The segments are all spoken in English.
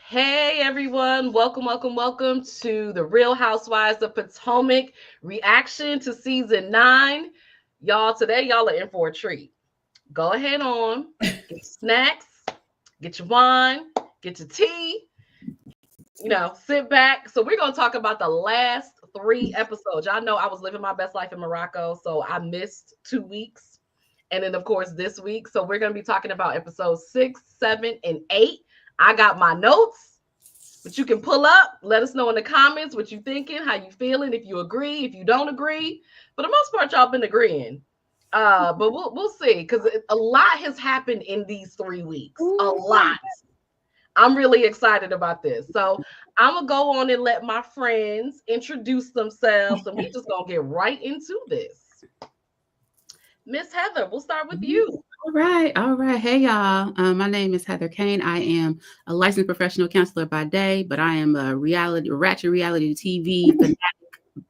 Hey everyone, welcome to the Real Housewives of Potomac reaction to season 9. Today y'all are in for a treat. Go ahead on, get your snacks, get your wine, get your tea, sit back. So we're going to talk about the last 3 episodes. Y'all know I was living my best life in Morocco, so I missed 2 weeks. And then of course this week. So we're going to be talking about episodes 6, 7, and 8. I got my notes, but you can pull up. Let us know in the comments what you thinking, how you feeling, if you agree, if you don't agree. For the most part, y'all been agreeing. But we'll see, because a lot has happened in these 3 weeks. A lot. I'm really excited about this. So I'm gonna go on and let my friends introduce themselves, and we just gonna get right into this. Miss Heather, we'll start with you. All right. Hey, y'all. My name is Heather Kane. I am a licensed professional counselor by day, but I am a ratchet reality TV fanatic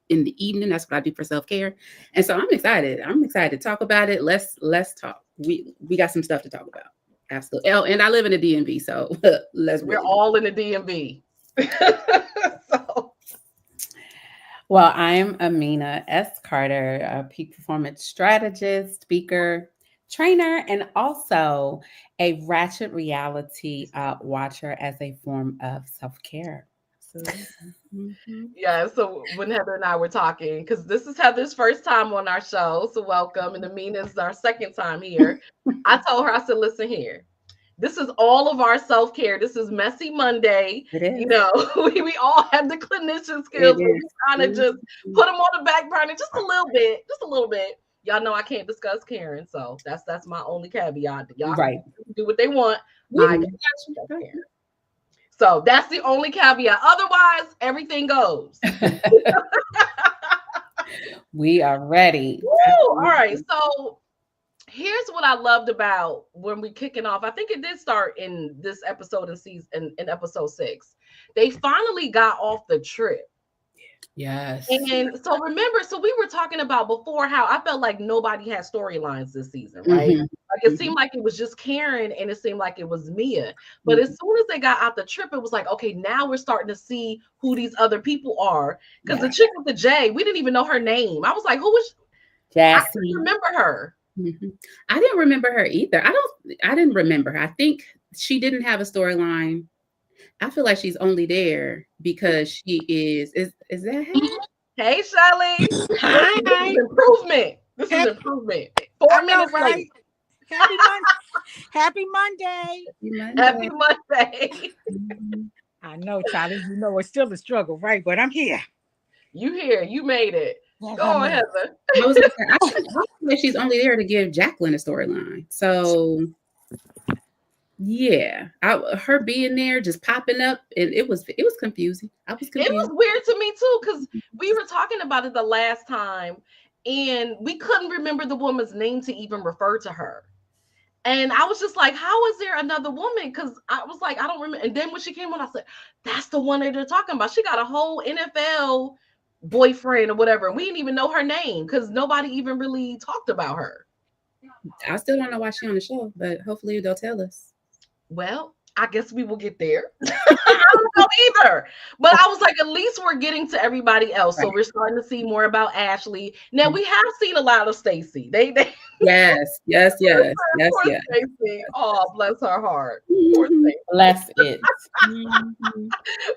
in the evening. That's what I do for self-care. And so I'm excited. I'm excited to talk about it. Let's talk. We got some stuff to talk about. Absolutely. Oh, and I live in the DMV, so We're all in the DMV. So. Well, I'm Amina S. Carter, a peak performance strategist, speaker, trainer, and also a ratchet reality watcher as a form of self-care. Yeah, so when Heather and I were talking, because this is Heather's first time on our show, so welcome, and Amina's our second time here. I told her, I said, listen here, this is all of our self-care. This is Messy Monday. We all have the clinician skills. We kind of just put them on the back burner just a little bit. Y'all know I can't discuss Karen, so that's my only caveat. Y'all can do what they want. I can discuss Karen. So that's the only caveat. Otherwise, everything goes. We are ready. Woo! All right. So here's what I loved about when we kicking off. I think it did start in this episode in episode 6. They finally got off the trip. Yes. And so remember, we were talking about before how I felt like nobody had storylines this season, right? Like it seemed like it was just Karen and it seemed like it was Mia. But as soon as they got out the trip, it was like, okay, now we're starting to see who these other people are. Because the chick with the J, we didn't even know her name. I was like, who was she? I didn't remember her. I didn't remember her either. I didn't remember her. I think she didn't have a storyline. I feel like she's only there because she is that her? Hey, Shelly. Hi. This is improvement. This is improvement. 4 minutes late. Happy Monday. Happy Monday. I know, Charlie. You know it's still a struggle, right? But I'm here. You here. You made it. Go on, Heather. I think she's only there to give Jacqueline a storyline. So yeah, her being there, just popping up, and it was confusing. I was confused. It was weird to me too, because we were talking about it the last time, and we couldn't remember the woman's name to even refer to her. And I was just like, how is there another woman? Because I was like, I don't remember. And then when she came on, I said, that's the one that they're talking about. She got a whole NFL boyfriend or whatever. We didn't even know her name because nobody even really talked about her. I still don't know why she's on the show, but hopefully they'll tell us. Well, I guess we will get there. I don't know either. But I was like, at least we're getting to everybody else. Right. So we're starting to see more about Ashley. Now we have seen a lot of Stacey. They Yes. Poor Stacey. Oh, bless her heart. Poor Stacey. Bless it.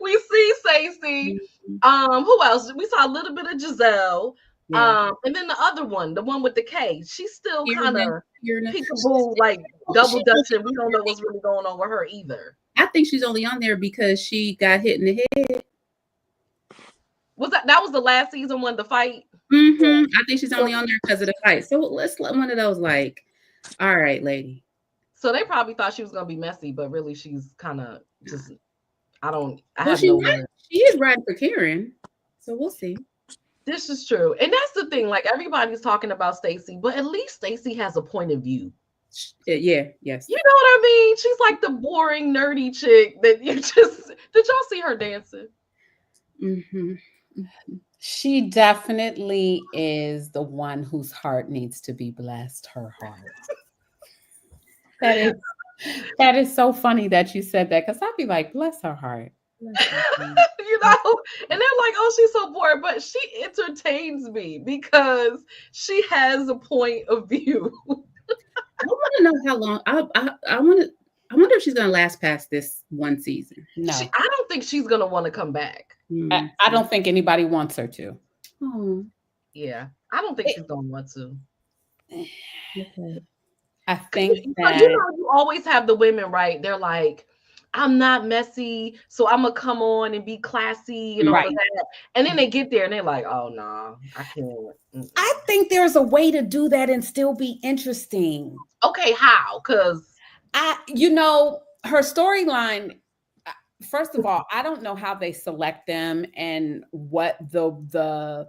We see Stacey. Who else? We saw a little bit of Gizelle. Yeah. And then the other one, the one with the K, she's still kind of peekaboo, like double dutching. We don't know what's really going on with her either. I think she's only on there because she got hit in the head. Was that was the last season when the fight? I think she's only on there because of the fight. So let's let one of those like, all right, lady. So they probably thought she was gonna be messy, but really she's kind of just. She is riding for Karen, so we'll see. This is true. And that's the thing. Like everybody's talking about Stacey, but at least Stacey has a point of view. Yeah, yes. You know what I mean? She's like the boring, nerdy chick that you just did y'all see her dancing? She definitely is the one whose heart needs to be blessed. Her heart. That is so funny that you said that because I'd be like, bless her heart. Bless her heart. And they're like, oh, she's so bored, but she entertains me because she has a point of view. I want to know how long. I wonder if she's gonna last past this one season. No, I don't think she's gonna want to come back. I don't think anybody wants her to. Oh, Yeah, I don't think she's gonna want to. okay. I think But that you always have the women, right? They're like, I'm not messy, so I'm gonna come on and be classy and all of Right. that. And then they get there and they're like, oh no, I can't. Mm-mm. I think there's a way to do that and still be interesting. Okay, how? Because her storyline. First of all, I don't know how they select them and what the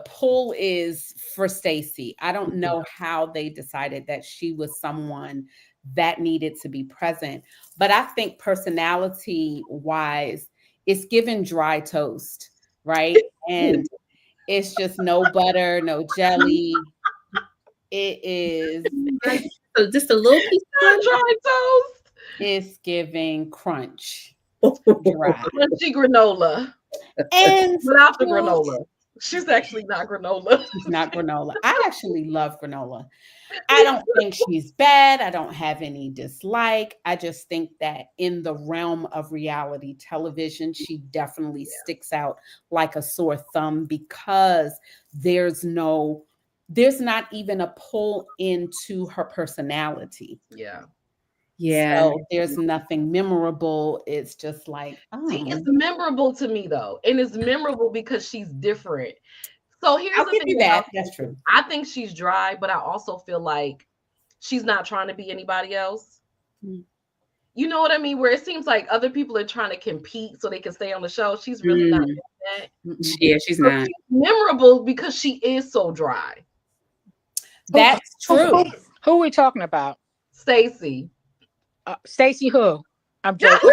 pull is for Stacey. I don't know how they decided that she was someone that needed to be present. But I think personality wise, it's given dry toast, right? And it's just no butter, no jelly. It is So just a little piece of dry toast. It's giving crunch. dry. Crunchy granola. And without the granola. She's actually not granola. She's not granola. I actually love granola. I don't think she's bad. I don't have any dislike. I just think that in the realm of reality television, she definitely sticks out like a sore thumb because there's not even a pull into her personality. Yeah. Yeah. So there's nothing memorable. It's just like, See, it's memorable to me though. And it's memorable because she's different. So here's I'll the give thing. you that. That's true. I think she's dry, but I also feel like she's not trying to be anybody else. You know what I mean? Where it seems like other people are trying to compete so they can stay on the show. She's really not doing that. Yeah, she's not. She's memorable because she is so dry. That's true. Who are we talking about? Stacey. Stacey who? I'm joking.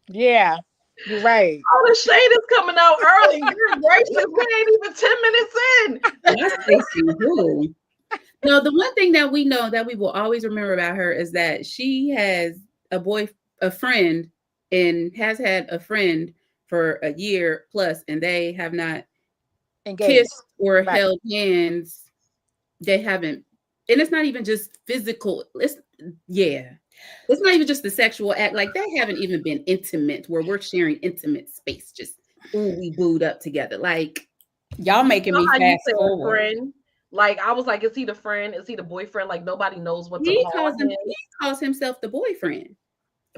Yeah, you're right. Oh, the shade is coming out early. Good gracious, we ain't even 10 minutes in. Stacey who? No, the one thing that we know that we will always remember about her is that she has a friend, and has had a friend for a year plus, and they have not kissed or held hands. They haven't, and it's not even just physical. It's not even just the sexual act. Like they haven't even been intimate where we're sharing intimate space. Just we booed up together. Like y'all making me fast forward. Friend. Like I was like, is he the friend? Is he the boyfriend? Like nobody knows what he calls himself the boyfriend,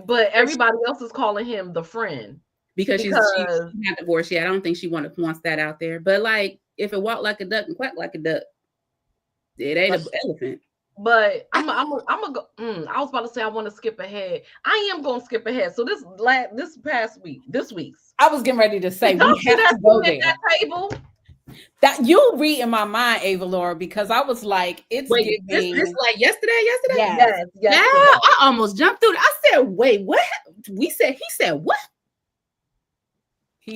but everybody else is calling him the friend because she's not divorced yet. I don't think she wants that out there. But like, if it walked like a duck and quacked like a duck, it ain't an elephant. But I'm gonna go. I was about to say I want to skip ahead. I am gonna skip ahead. So this week's. I was getting ready to say we have to go there. That table. That you'll read in my mind, Avalaura, because I was like, it's giving. This like yesterday. Yes. Yeah, I almost jumped through it. I said, "Wait, what?" He said, "What?"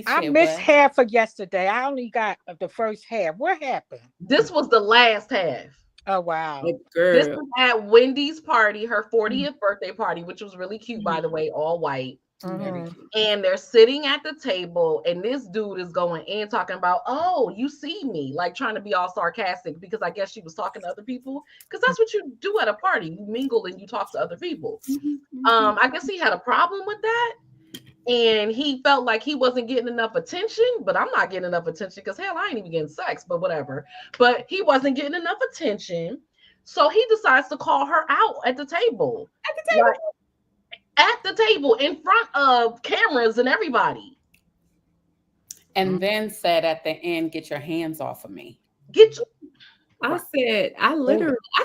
I missed half of yesterday. I only got the first half. What happened? This was the last half. Oh wow! This was at Wendy's party, her 40th birthday party, which was really cute, by the way, all white. And they're sitting at the table, and this dude is going in talking about, "Oh, you see me," like trying to be all sarcastic because I guess she was talking to other people, because that's what you do at a party. You mingle and you talk to other people. I guess he had a problem with that. And he felt like he wasn't getting enough attention, but I'm not getting enough attention because hell, I ain't even getting sex, but whatever. But he wasn't getting enough attention. So he decides to call her out at the table. At the table in front of cameras and everybody. And then said at the end, "Get your hands off of me." I said, I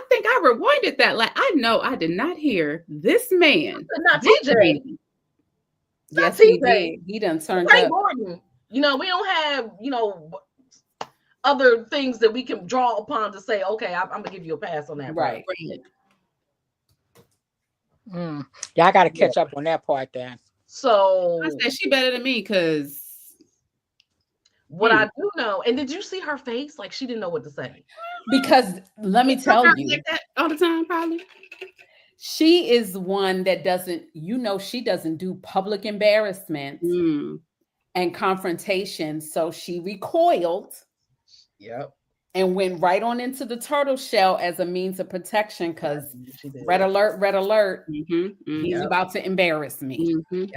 think I rewinded that. Like, I know I did not hear this man. Not TJ. Yes, he did. He done turned up. Gordon. We don't have, other things that we can draw upon to say, okay, I'm gonna give you a pass on that. Right. Yeah, I got to catch up on that part then. So I said she better than me because. What I do know, and did you see her face? Like she didn't know what to say. Because let me tell you, like that all the time, probably. she is one that doesn't, she doesn't do public embarrassment and confrontation. So she recoiled. Yep. And went right on into the turtle shell as a means of protection because red alert, he's about to embarrass me. Yep.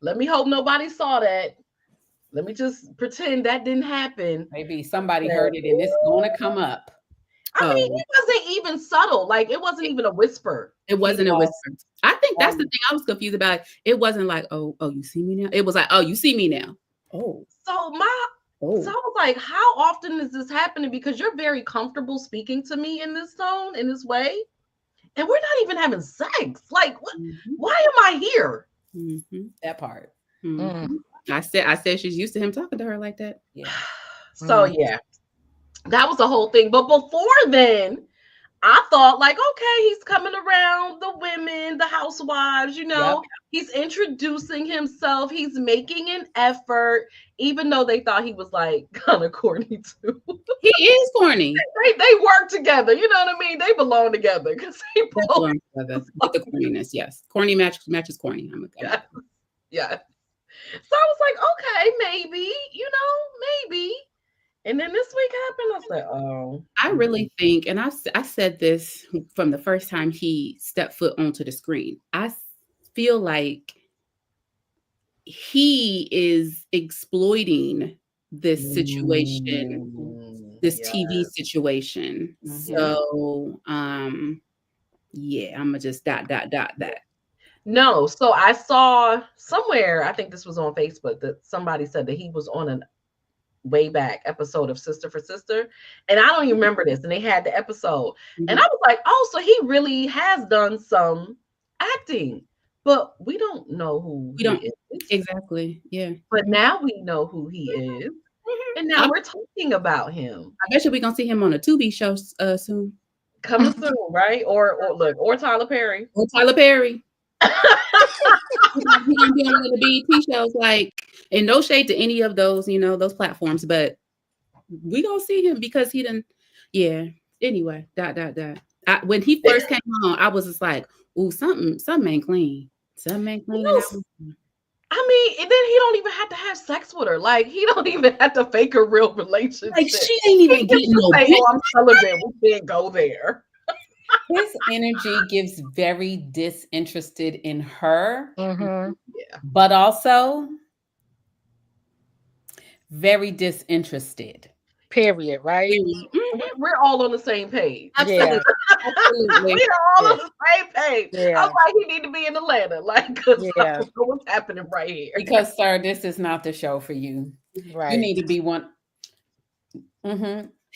Let me hope nobody saw that. Let me just pretend that didn't happen. Maybe somebody heard it and it's going to come up. I mean, it wasn't even subtle. Like, it wasn't even a whisper. It wasn't a whisper. I think that's the thing I was confused about. It wasn't like, oh, you see me now? It was like, oh, you see me now. Oh. So I was like, how often is this happening? Because you're very comfortable speaking to me in this tone, in this way. And we're not even having sex. Like, what? Why am I here? That part. I said she's used to him talking to her like that. Yeah. So yeah, that was the whole thing. But before then, I thought like, okay, he's coming around the women, the housewives, he's introducing himself. He's making an effort, even though they thought he was like kind of corny too. He is corny. They work together. You know what I mean? They belong together because they belong together. With the corniness, yes. Corny matches corny. Yeah. So I was like, okay, maybe, maybe. And then this week happened. I was like, oh. I really think, and I said this from the first time he stepped foot onto the screen. I feel like he is exploiting this situation, this TV situation. So, yeah, I'm gonna just dot that. No, so I saw somewhere, I think this was on Facebook, that somebody said that he was on an way back episode of Sister for Sister, and I don't even remember this, and they had the episode, and I was like, oh, so he really has done some acting, but we don't know who he is. Exactly, yeah, but now we know who he is, and now we're talking about him. I bet you we're gonna see him on a Tubi show soon, coming soon, right? Or Tyler Perry. He's gonna be on the BET shows, like, and no shade to any of those, those platforms, but we gonna see him because he didn't. Yeah. Anyway, when he first came on, I was just like, "Ooh, something ain't clean. Something ain't clean." I mean, and then he don't even have to have sex with her. Like, he don't even have to fake a real relationship. Like, she ain't even getting no. Oh, I'm celibate. We can't go there. His energy gives very disinterested in her, but also very disinterested. Period, right? We're all on the same page. Absolutely. We're all on the same page. I was like, he need to be in Atlanta. Like, what's happening right here? Because, sir, this is not the show for you. Right. You need to be one.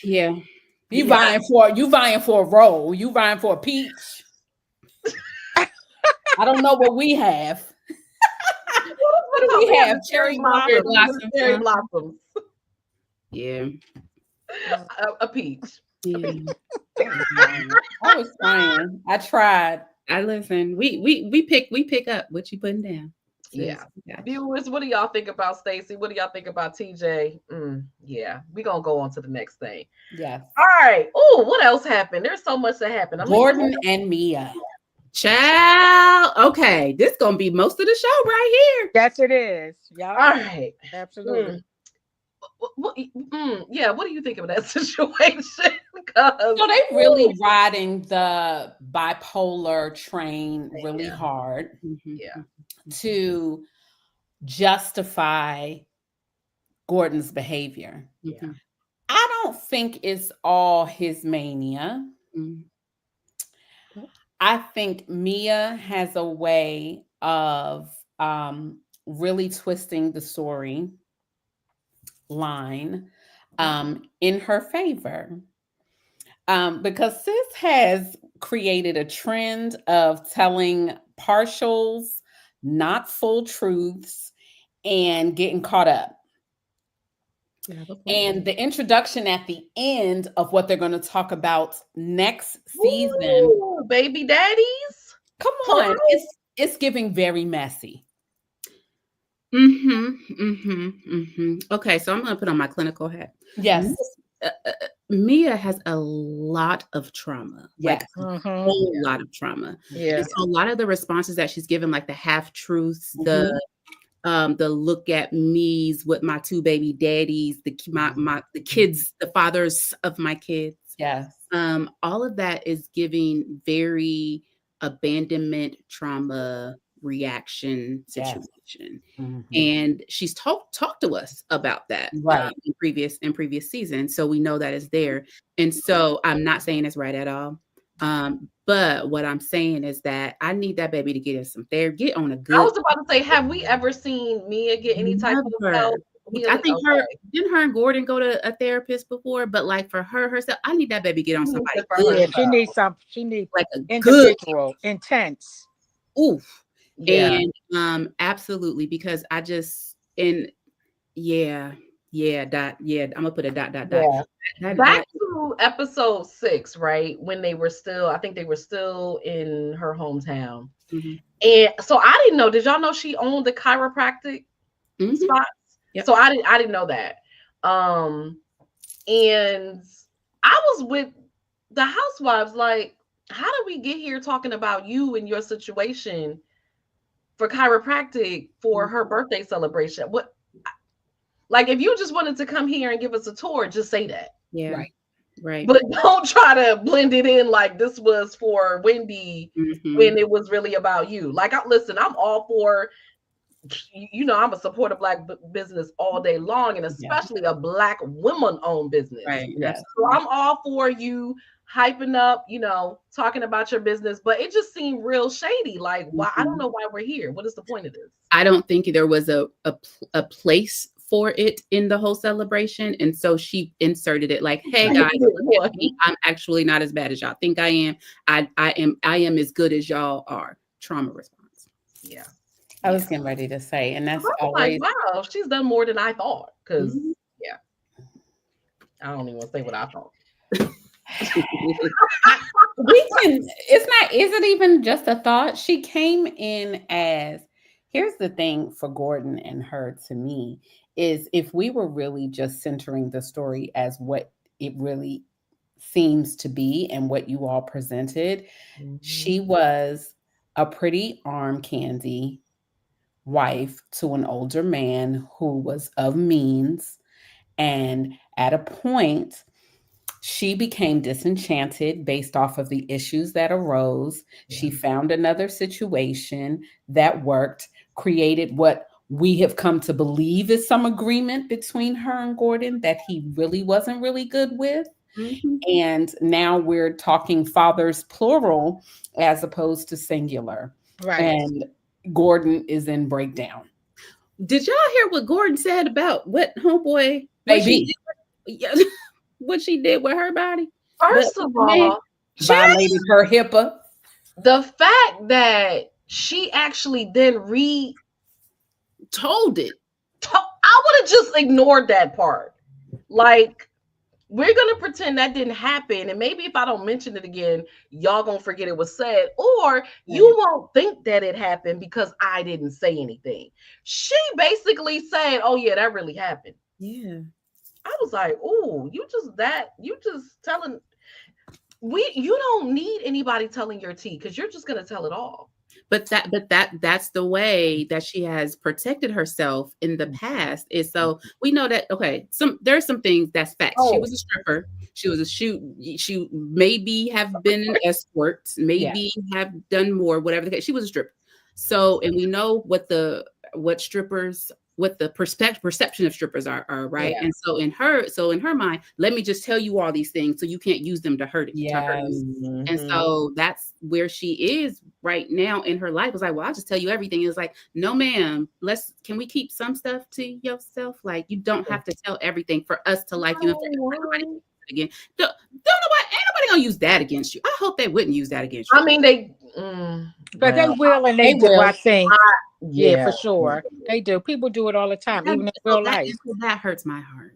Yeah. You vying for a role. You vying for a peach. I don't know what we have. What do we have? Cherry blossoms. Cherry blossoms. Yeah. A peach. Yeah. I was trying. I tried. I listen. We pick up what you putting down. Yeah. Viewers, what do y'all think about Stacey? What do y'all think about TJ? Yeah, we're gonna go on to the next thing. Yeah. All right. Oh, what else happened? There's so much that happened. Gordon and Mia. Child. Okay, this gonna be most of the show right here. Yes, it is. Yeah. All right. Absolutely. What do you think of that situation? So they really riding the bipolar train really hard. To justify Gordon's behavior. I don't think it's all his mania. I think Mia has a way of really twisting the story line in her favor. Because sis has created a trend of telling partials, not full truths, and getting caught up. And the introduction at the end of what they're going to talk about next season. Ooh, baby daddies. Come on. It's giving very messy. Okay, so I'm going to put on my clinical hat. Yes. Mia has a lot of trauma, like Yes. a whole lot of trauma. Yeah. And so a lot of the responses that she's given, like the half truths, the look at me's with my two baby daddies, the kids, the fathers of my kids. Yes. All of that is giving very abandonment trauma reaction situation. And she's talked to us about that in previous seasons. So we know that is there. And so I'm not saying it's right at all. But what I'm saying is that I need that baby to get in some therapy, get on a good. I was about to say, have we ever seen Mia get any type of help? I think didn't her and Gordon go to a therapist before, but like for herself, I need that baby to get on somebody. Yeah, she needs like a individual, intense. Oof. Yeah. And absolutely, because I just I'm gonna put a dot. Back to episode 6, right? When they were still, I think they were still in her hometown. And so I didn't know. Did y'all know she owned the chiropractic spots? Yep. So I didn't know that. And I was with the housewives, like, how did we get here talking about you and your situation for chiropractic for her birthday celebration? What, like, if you just wanted to come here and give us a tour, just say that. Yeah. Right. But don't try to blend it in like this was for Wendy when it was really about you. Like, listen, I'm all for, I'm a support of Black business all day long, and especially a Black woman-owned business. Right. Yes. So I'm all for you hyping up, talking about your business, but it just seemed real shady. Like, why? I don't know why we're here. What is the point of this? I don't think there was a place for it in the whole celebration, and so she inserted it like, hey guys, look at me. I'm actually not as bad as y'all think I am. I am as good as y'all are. Trauma response. Yeah, I was getting ready to say, and that's always like, wow, she's done more than I thought. Because I don't even want to say what I thought. Is it even just a thought? She came in as, here's the thing for Gordon and her, to me, is if we were really just centering the story as what it really seems to be and what you all presented, she was a pretty arm candy wife to an older man who was of means. And at a point, she became disenchanted based off of the issues that arose. She found another situation that worked, created what we have come to believe is some agreement between her and Gordon that he really wasn't really good with. And now we're talking fathers plural as opposed to singular. Right. And Gordon is in breakdown. Did y'all hear what Gordon said about what homeboy what she did with her body? First of all, violated her HIPAA. The fact that she actually then told it. I would have just ignored that part. Like, we're gonna pretend that didn't happen, and maybe if I don't mention it again, y'all gonna forget it was said, or you won't think that it happened because I didn't say anything. She basically said, "Oh yeah, that really happened." Yeah. I was like, "Oh, you just telling." You don't need anybody telling your tea because you're just gonna tell it all. But that's the way that she has protected herself in the past. Is so we know that there's some things that's facts. She was a stripper. She was she maybe have been an escort, maybe have done more, whatever the case. She was a stripper. So, and we know what the perception of strippers are, right? Yeah. And so in her mind, let me just tell you all these things so you can't use them to hurt it. And so that's where she is right now in her life. It's like, well, I'll just tell you everything. It's like, no, ma'am, can we keep some stuff to yourself? Like, you don't have to tell everything for us to like you. And for everybody again, don't ain't nobody gonna use that against you. I hope they wouldn't use that against you. I mean, they will, and they do. I think. Yeah, for sure. They do. People do it all the time, even in real life. That hurts my heart.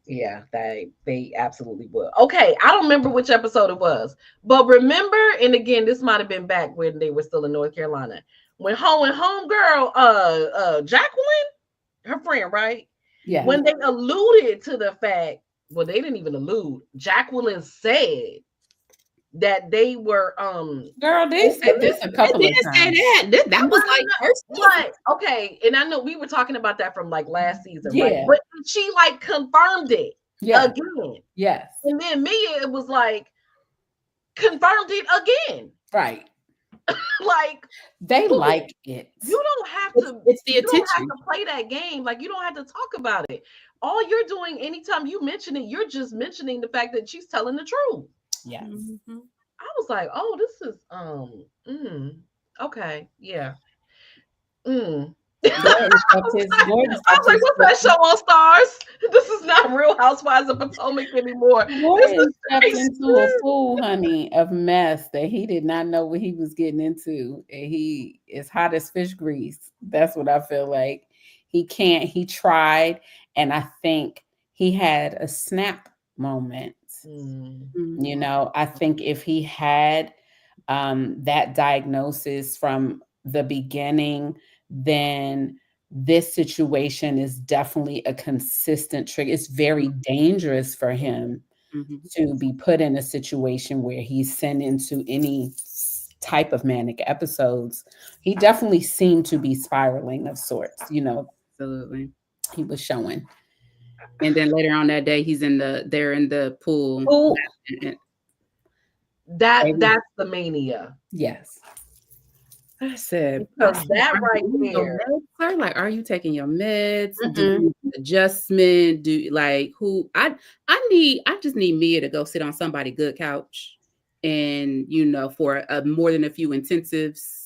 Yeah, they absolutely would. Okay, I don't remember which episode it was, but remember, and again, this might have been back when they were still in North Carolina, when homegirl, Jacqueline, her friend, right? Yeah. When they alluded to the fact, well, they didn't even allude. Jacqueline said that they were girl, they said this a couple of times. That was like first but okay, and I know we were talking about that from like last season, Yeah. right? But she like confirmed it again. Yes. And then Mia, it was like confirmed it again. Right. Like they like it. You don't have to. It's the you attention. don't have to play that game. Like you don't have to talk about it. All you're doing anytime you mention it, you're just mentioning the fact that she's telling the truth. Yes. Mm-hmm. I was like, oh, this is okay, yeah. I was like, what's that show on Stars? This is not Real Housewives of Potomac anymore. Gordon stepped into a pool, honey, of mess that he did not know what he was getting into. And he is hot as fish grease. That's what I feel like. He tried, and I think he had a snap moment. Mm-hmm. You know, I think if he had that diagnosis from the beginning, then this situation is definitely a consistent trigger. It's very dangerous for him to be put in a situation where he's sent into any type of manic episodes. He definitely seemed to be spiraling of sorts, you know. Absolutely. He was showing. And then later on that day, they're in the pool. That's the mania. Yes. I said, that right there. Meds, like, are you taking your meds? Do adjustment? I just need Mia to go sit on somebody's good couch, and for more than a few intensives.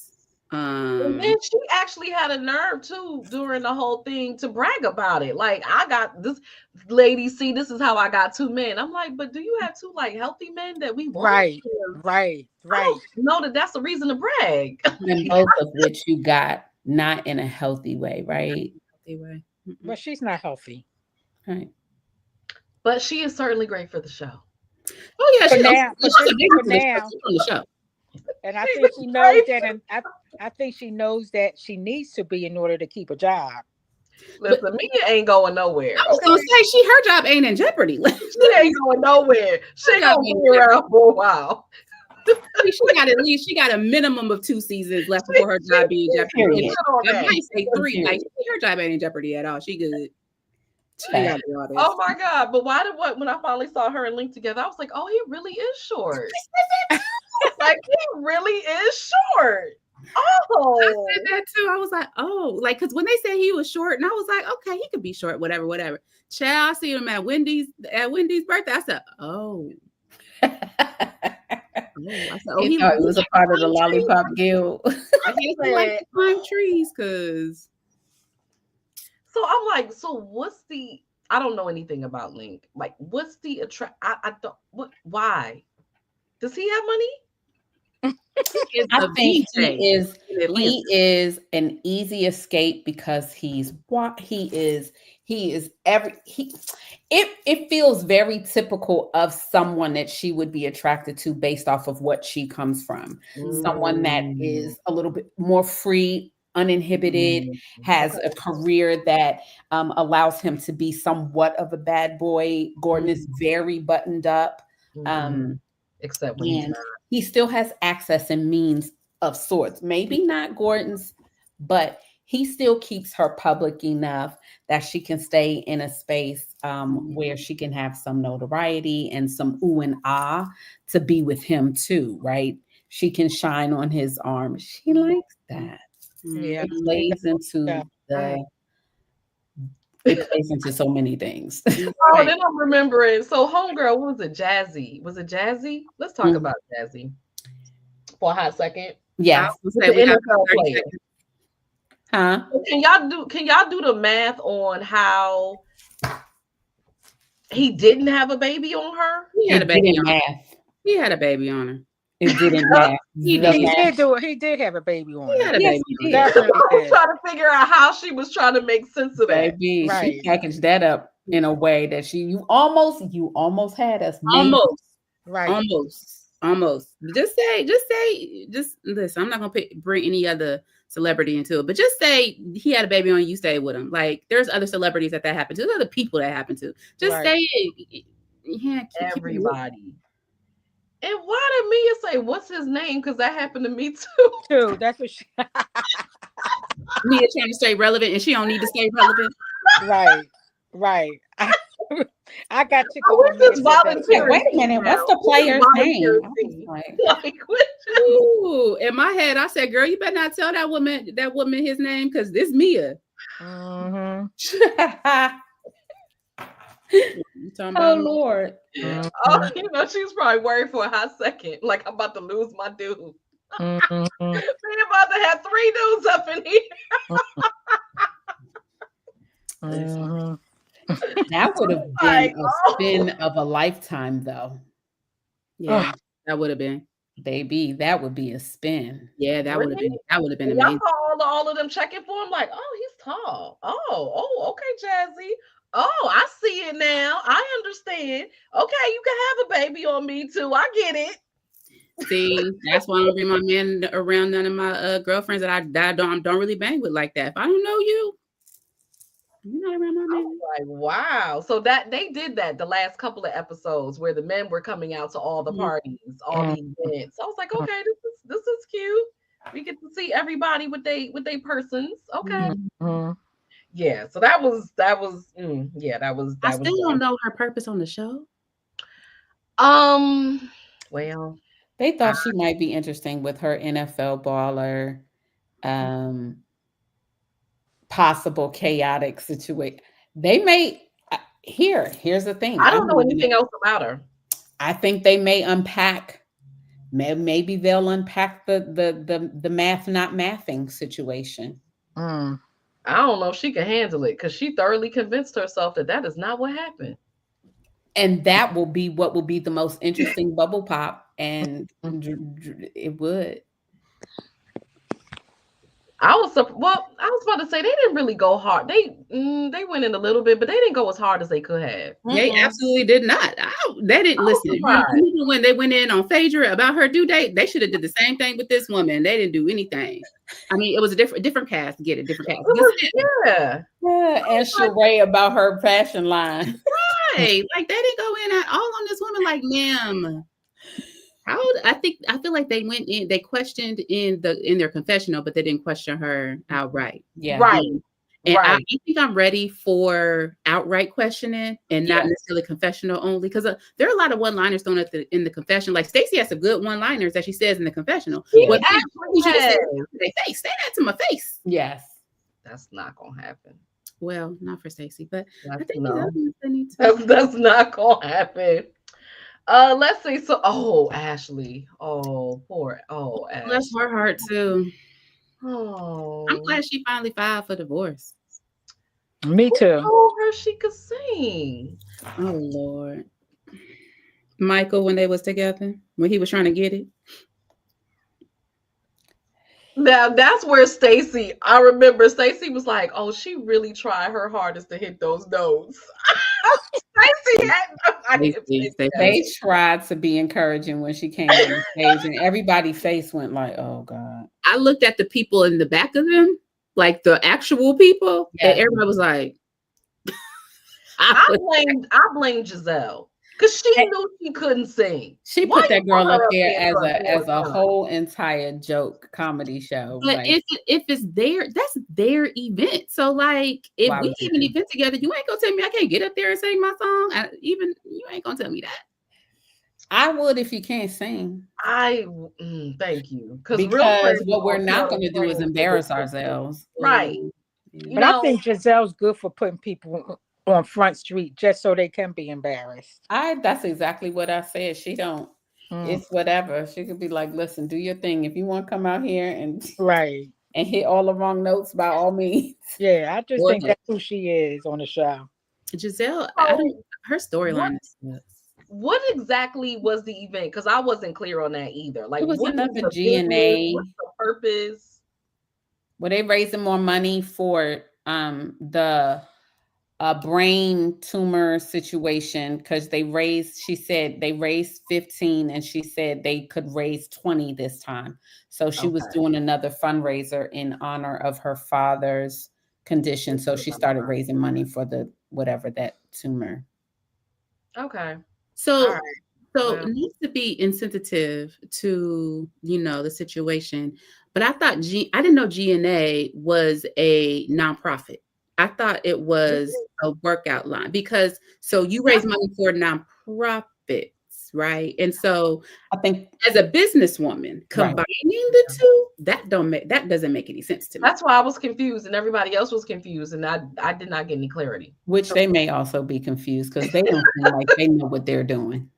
And then she actually had a nerve too during the whole thing to brag about it. Like, I got this lady. See, this is how I got 2 men. I'm like, but do you have 2 like healthy men that we want? Right. No, that's a reason to brag. And both of which you got not in a healthy way, right? Healthy way. But she's not healthy. Right. But she is certainly great for the show. Oh yeah, she's now. on the show. And I think she knows that, and I think she knows that she needs to be in order to keep a job. Listen, Mia ain't going nowhere. I was gonna say her job ain't in jeopardy. She ain't going nowhere. She gonna be around for a while. She got a minimum of 2 seasons left before her job be in jeopardy. I might say 3. Like her job ain't in jeopardy at all. She good. Oh my God! But when I finally saw her and Link together, I was like, oh, he really is short. Like he really is short. Oh, I said that too. I was like, oh, like because when they said he was short, and I was like, okay, he could be short, whatever. Child, I see him at Wendy's birthday. I said, oh. He thought it was a part of the Lollipop Guild. I guess I like to climb trees because. So I'm like, what's the? I don't know anything about Link. Like, what's the I don't. What? Why? Does he have money? I think he is an easy escape because it feels very typical of someone that she would be attracted to based off of what she comes from. Someone that is a little bit more free, uninhibited, has a career that allows him to be somewhat of a bad boy. Gordon is very buttoned up. Except when he still has access and means of sorts. Maybe not Gordon's, but he still keeps her public enough that she can stay in a space where she can have some notoriety and some ooh and ah to be with him too, right? She can shine on his arm. She likes that. Yeah. It plays into so many things. Oh, then I'm remembering. So homegirl, what was it? Jazzy. Was it Jazzy? Let's talk about Jazzy for a hot second. Yeah. Huh? Can y'all do the math on how he didn't have a baby on her? He had a baby on her. He had a baby on her. It didn't matter. He did have a baby on her. He had a baby on her. I was trying to figure out how she was trying to make sense of that. Baby, right. She packaged that up in a way that you almost had us. Almost. Right. Almost. Almost. Just listen. I'm not gonna bring any other celebrity into it, but just say he had a baby on you, stay with him. Like there's other celebrities that happened to. There's other people that happened to. Just say it. Yeah, everybody. And why did Mia say what's his name? Because that happened to me too. That's what she. Mia trying to stay relevant, and she don't need to stay relevant. Right. I got you. What's this volunteer? Wait a minute. What's the player's name? Ooh, in my head, I said, "Girl, you better not tell that woman his name because this Mia." Mm-hmm. Oh Lord! Oh, she's probably worried for a hot second, like I'm about to lose my dude. Mm-hmm. We're about to have 3 dudes up in here. Mm-hmm. That would have been a spin of a lifetime, though. Yeah, that would have been. Baby, that would be a spin. Yeah, that would have been. That would have been amazing. amazing. I saw all of them checking for him, like, oh, he's tall. Oh, okay, Jazzy. Oh, I see it now. I understand. Okay, you can have a baby on me too. I get it. See, that's why I don't bring my man around none of my girlfriends that I don't really bang with like that. If I don't know you, you're not around my man. Like, wow. So that they did that the last couple of episodes where the men were coming out to all the parties, all the events. So I was like, okay, this is cute. We get to see everybody with they persons. Okay. Mm-hmm. Yeah. So that was I still don't know her purpose on the show. Well, they thought she might be interesting with her NFL baller, possible chaotic situation. They may here's the thing. I don't know anything else about her. I think they may unpack. Maybe they'll unpack the math not mathing situation. I don't know if she can handle it because she thoroughly convinced herself that is not what happened. And that will be what will be the most interesting bubble pop, and it would. I was about to say they didn't really go hard. They went in a little bit, but they didn't go as hard as they could have. They absolutely did not. They didn't listen. When they went in on Phaedra about her due date, they should have did the same thing with this woman. They didn't do anything. I mean, it was a different cast to get a different cast. Yeah. And Sheree about her fashion line. Right. Like they didn't go in at all on this woman like, ma'am. I feel like they went in, they questioned in their confessional, but they didn't question her outright. Yeah. Right. And I think I'm ready for outright questioning and not necessarily confessional only, because there are a lot of one-liners thrown in the confession. Like Stacey has some good one-liners that she says in the confessional. What you just say to their face? Say that to my face. Yes. That's not gonna happen. Well, not for Stacey, but I think that's not gonna happen. Let's see. So, Ashley. Oh, poor. Oh, Ashley. Bless her heart too. Oh, I'm glad she finally filed for divorce. Me too. Who told her she could sing? Oh Lord. Michael, when they was together, when he was trying to get it. Now that's where Stacey. I remember Stacey was like, "Oh, she really tried her hardest to hit those notes." They tried to be encouraging when she came on the stage, and everybody's face went like, "Oh God!" I looked at the people in the back of them, like the actual people, and everybody was like, "I blame Gizelle because she knew she couldn't sing. She put that girl up there as a whole entire joke comedy show. But like, if it's that's their event. So like, if we have an event together, you ain't gonna tell me I can't get up there and sing my song. You ain't gonna tell me that. I would if you can't sing. Thank you. Because what we're not going to do is embarrass ourselves. Right. But I think Giselle's good for putting people on Front Street just so they can be embarrassed. That's exactly what I said. She don't. It's whatever. She could be like, listen, do your thing. If you want to come out here and hit all the wrong notes, by all means. Yeah, I just think that's who she is on the show. Gizelle, her storyline is what exactly was the event? Because I wasn't clear on that either. Like, it was what another G&A. What's the purpose? Were they raising more money for the a brain tumor situation because she said they raised 15 and she said they could raise 20 this time. So she was doing another fundraiser in honor of her father's condition. So she started raising money for whatever that tumor. Okay. So it needs to be insensitive to, the situation. But I thought I didn't know GNA was a nonprofit. I thought it was a workout line because you raise money for nonprofits, right? And so I think as a businesswoman, combining the two, that doesn't make any sense to me. That's why I was confused and everybody else was confused and I did not get any clarity. Which they may also be confused because they don't seem like they know what they're doing.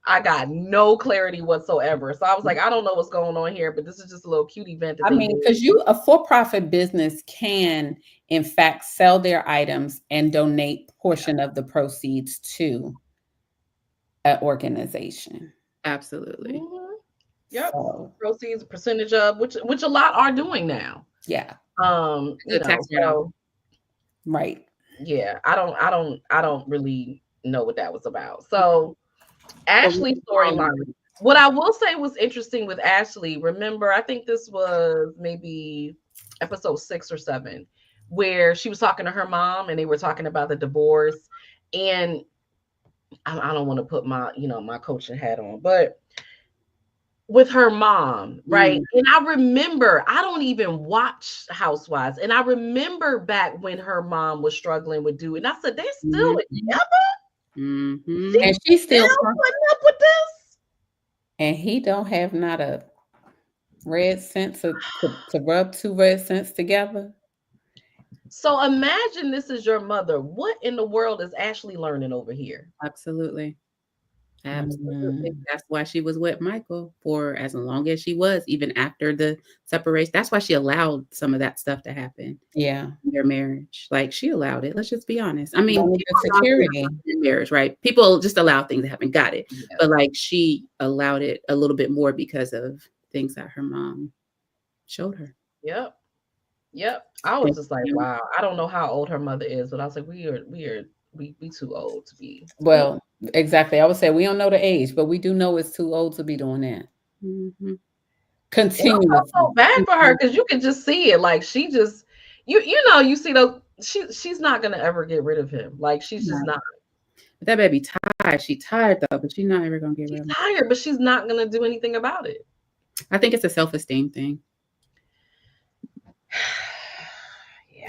I got no clarity whatsoever. So I was like, I don't know what's going on here, but this is just a little cute event. Because a for-profit business can, in fact, sell their items and donate portion of the proceeds to an organization. Absolutely. Mm-hmm. Yep. So, proceeds, percentage of which a lot are doing now. Yeah. Right. Yeah. I don't really know what that was about. So Ashley's storyline. What I will say was interesting with Ashley, remember, I think this was maybe episode 6 or 7, where she was talking to her mom and they were talking about the divorce. And I don't want to put my, my coaching hat on, but with her mom, right? And I remember, I don't even watch Housewives. And I remember back when her mom was struggling with Dewey. And I said, they're still together? Mm-hmm. And she's still putting up with this, and he don't have not a red cent to rub 2 red cents together. So imagine this is your mother. What in the world is Ashley learning over here? Absolutely. That's why she was with Michael for as long as she was, even after the separation. That's why she allowed some of that stuff to happen. Yeah, in their marriage, like she allowed it. Let's just be honest. I mean, security in marriage, right? People just allow things to happen. Got it. Yeah. But like she allowed it a little bit more because of things that her mom showed her. Yep. I was just like, wow. I don't know how old her mother is, but I was like, we too old to be. Well, exactly. I would say we don't know the age, but we do know it's too old to be doing that. Mm-hmm. Continuously. I feel bad for her because you can just see it. Like she just, you see those. She's not gonna ever get rid of him. Like she's just not. But that baby tired. She tired though, but she's not ever gonna get rid of him. She's tired, but she's not gonna do anything about it. I think it's a self-esteem thing.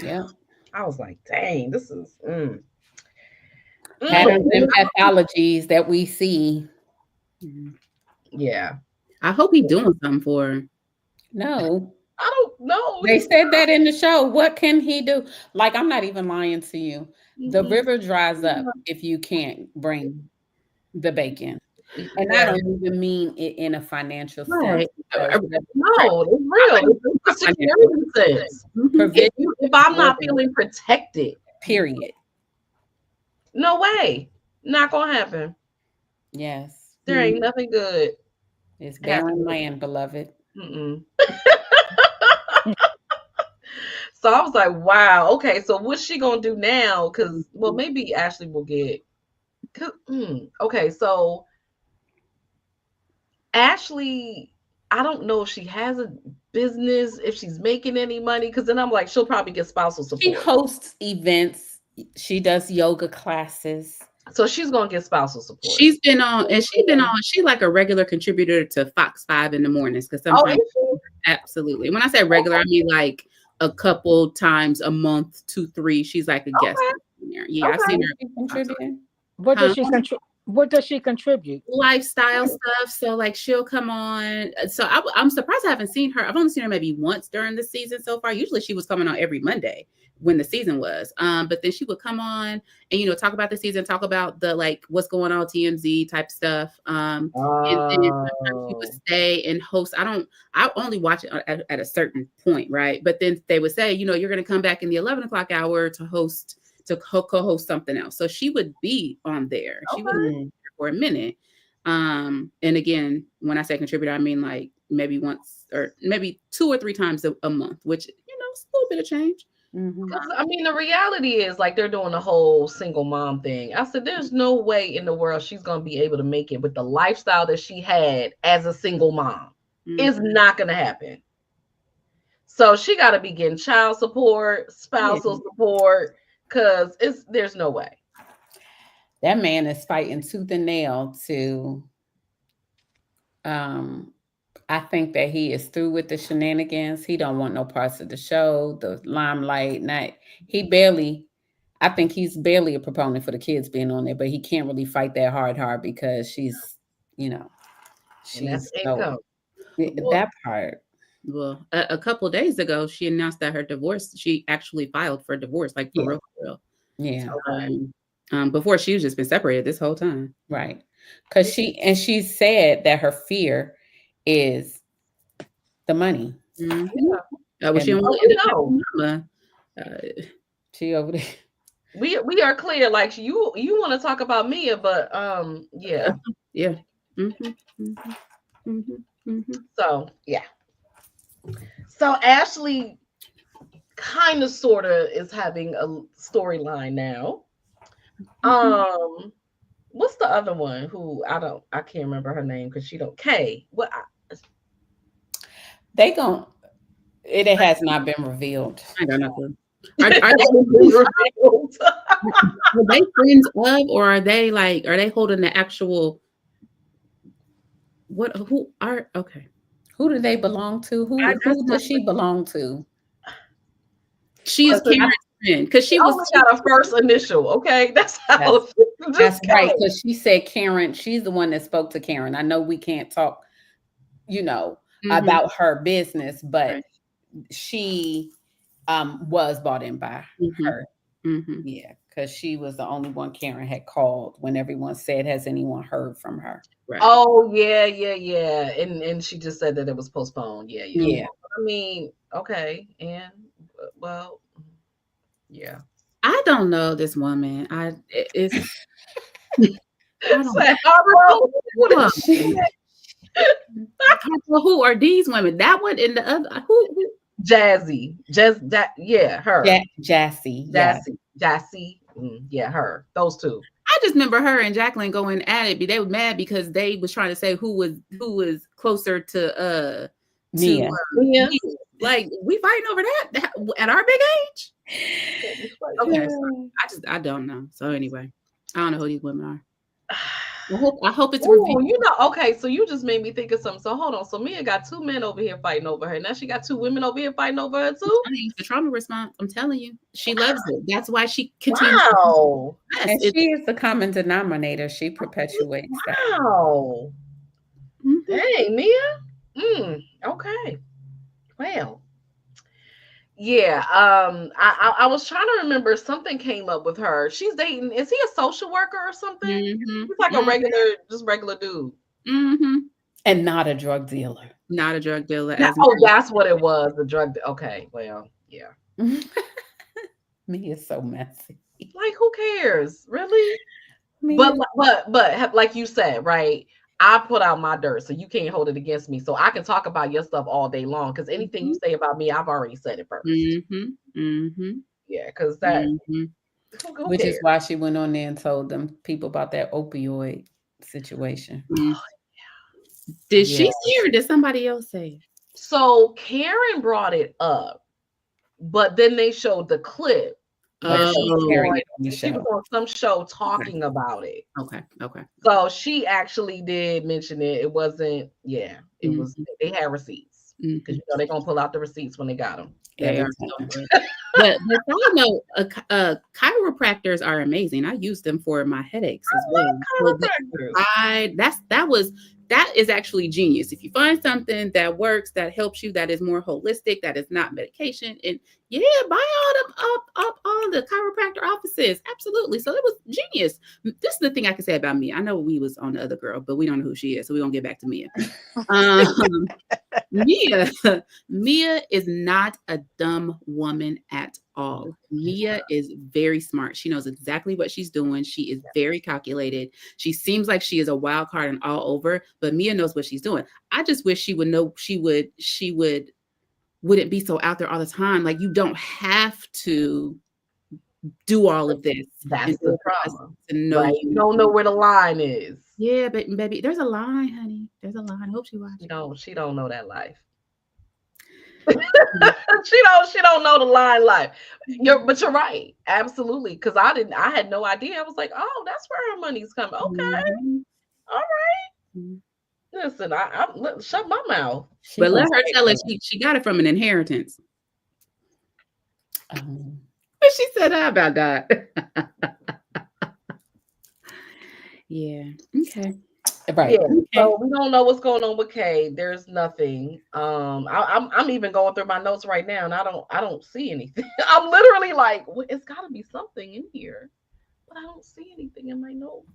Yeah. I was like, dang, this is patterns and pathologies that we see. Yeah. I hope he's doing something for her. No. I don't know. They said that in the show. What can he do? Like, I'm not even lying to you. The river dries up if you can't bring the bacon. And I don't even mean it in a financial sense. No, it's real. It's a security sense. If I'm not feeling protected. Period. No way. Not gonna happen. Yes. There ain't nothing good. It's barren land, beloved. So I was like, wow, okay, so what's she gonna do now? Because maybe Ashley will get okay, so Ashley, I don't know if she has a business, if she's making any money, because then I'm like, she'll probably get spousal support. She hosts events, she does yoga classes. So she's gonna get spousal support. She's been on like a regular contributor to Fox 5 in the mornings. Because sometimes absolutely. When I say regular, I mean like a couple times a month, 2-3. She's like a guest. Yeah, I've seen her contributing. What does she contribute? What does she contribute? Lifestyle stuff. So like she'll come on. So I'm surprised I haven't seen her. I've only seen her maybe once during the season so far. Usually she was coming on every Monday when the season was. But then she would come on and talk about the season, talk about the like what's going on TMZ type stuff. And then she would stay and host. I only watch it at a certain point, right? But then they would say, you're gonna come back in the 11 o'clock hour to host. To co-host something else. So she would be on there. She would be there for a minute. And again, when I say contributor, I mean like maybe once or maybe 2 or 3 times a month, which, it's a little bit of change. I mean, the reality is like they're doing the whole single mom thing. I said, there's no way in the world she's gonna be able to make it with the lifestyle that she had as a single mom. It's not gonna happen. So she got to be getting child support, spousal support, because there's no way. That man is fighting tooth and nail to. I think that he is through with the shenanigans. He don't want no parts of the show, the limelight. I think he's barely a proponent for the kids being on there, but he can't really fight that hard because she's income. That part. Well, a couple of days ago, she announced that her divorce, she actually filed for divorce, like for real. Yeah. Before she was just been separated this whole time. Right. Because she said that her fear is the money. Well, she she over there. We are clear. Like you want to talk about Mia, but yeah. Yeah. So yeah. So Ashley kind of sort of is having a storyline now. What's the other one who I can't remember her name because she don't Kay. What it has not been revealed. I don't know. Are they friends of, or are they holding the actual who do they belong to? Who does she belong to? She is Karen's friend because she was got a first initial. Okay, that's how. That's right. Because she said Karen. She's the one that spoke to Karen. I know we can't talk, about her business, but she was bought in by her. Yeah, because she was the only one Karen had called when everyone said, "Has anyone heard from her?" Right. Oh yeah, and she just said that it was postponed. Yeah. I mean, okay, and well, yeah. I don't know this woman. Who are these women? That one and the other. Who? Jazzy. Her. Jassy. Yeah, her. Those two. I just remember her and Jacqueline going at it. They were mad because they was trying to say who was closer to Mia. Like, we fighting over that at our big age. Okay, I don't know. So anyway, I don't know who these women are. I hope it's revealed. Okay, so you just made me think of something. So hold on. So Mia got two men over here fighting over her. Now she got two women over here fighting over her too. It's the trauma response. I'm telling you, she loves it. That's why she continues. Wow. And she is the common denominator. She perpetuates that. Wow. Dang, Mia. Okay. Well. Yeah. I was trying to remember, something came up with her. She's dating. Is he a social worker or something? He's like a regular dude. And not a drug dealer. Not a drug dealer. That's what it was. The drug. Okay. Well, yeah. Me is so messy. Like, who cares, really? But like you said, right? I put out my dirt, so you can't hold it against me. So I can talk about your stuff all day long, because anything you say about me, I've already said it first. Yeah, because that. Which is why she went on there and told them people about that opioid situation. Did she say or did somebody else say? So Karen brought it up, but then they showed the clip. She was on some show talking about it. Okay. So she actually did mention it. It wasn't. Yeah, it was. They had receipts because they're gonna pull out the receipts when they got them. But I know chiropractors are amazing. I use them for my headaches as well. That is actually genius. If you find something that works, that helps you, that is more holistic, that is not medication, and buy all the chiropractor offices. Absolutely. So it was genius. This is the thing I can say about Mia. I know we was on the other girl, but we don't know who she is, so we're gonna get back to Mia. Mia is not a dumb woman at all. Mia is very smart. She knows exactly what she's doing. She is very calculated. She seems like she is a wild card and all over, but Mia knows what she's doing. I just wish she would know. She would wouldn't be so out there all the time. Like, you don't have to do all of this. That's the problem. To know right? You don't know where the line is. Yeah, but baby, there's a line, honey. There's a line. I hope she watches. She don't know that life. she don't know the line life. But you're right. Absolutely. Because I had no idea. I was like, oh, that's where her money's coming. Okay. Mm-hmm. All right. Mm-hmm. Listen, I shut my mouth. But let her tell us she got it from an inheritance. What she said about that? Yeah. Okay. Right. Yeah. Okay. So we don't know what's going on with Kay. There's nothing. I'm even going through my notes right now, and I don't see anything. I'm literally like, well, it's got to be something in here, but I don't see anything in my notes.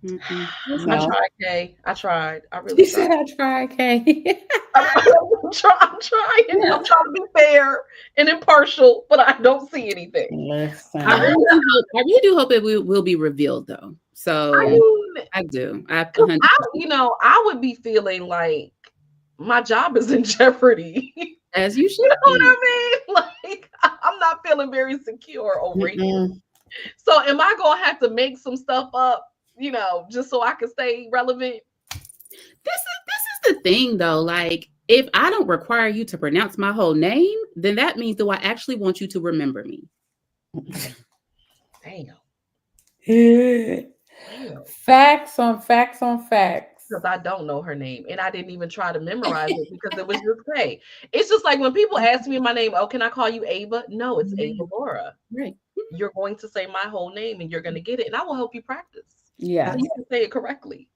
Mm-hmm. I tried, Kay. I tried. I really tried. I tried, Kay. I'm trying. Yeah. I'm trying to be fair and impartial, but I don't see anything. Listen. I really do hope it will be revealed, though. So I do. I would be feeling like my job is in jeopardy. As you should. You know what I mean? Like, I'm not feeling very secure over here. So am I gonna have to make some stuff up, just so I can stay relevant? This is the thing, though. Like, if I don't require you to pronounce my whole name, then that means that I actually want you to remember me. Damn. Facts on facts on facts. Because I don't know her name, and I didn't even try to memorize it because it was just Kay. It's just like when people ask me my name, oh, can I call you Ava? No, it's Avalaura. Right. You're going to say my whole name, and you're going to get it, and I will help you practice. Yeah, so you can say it correctly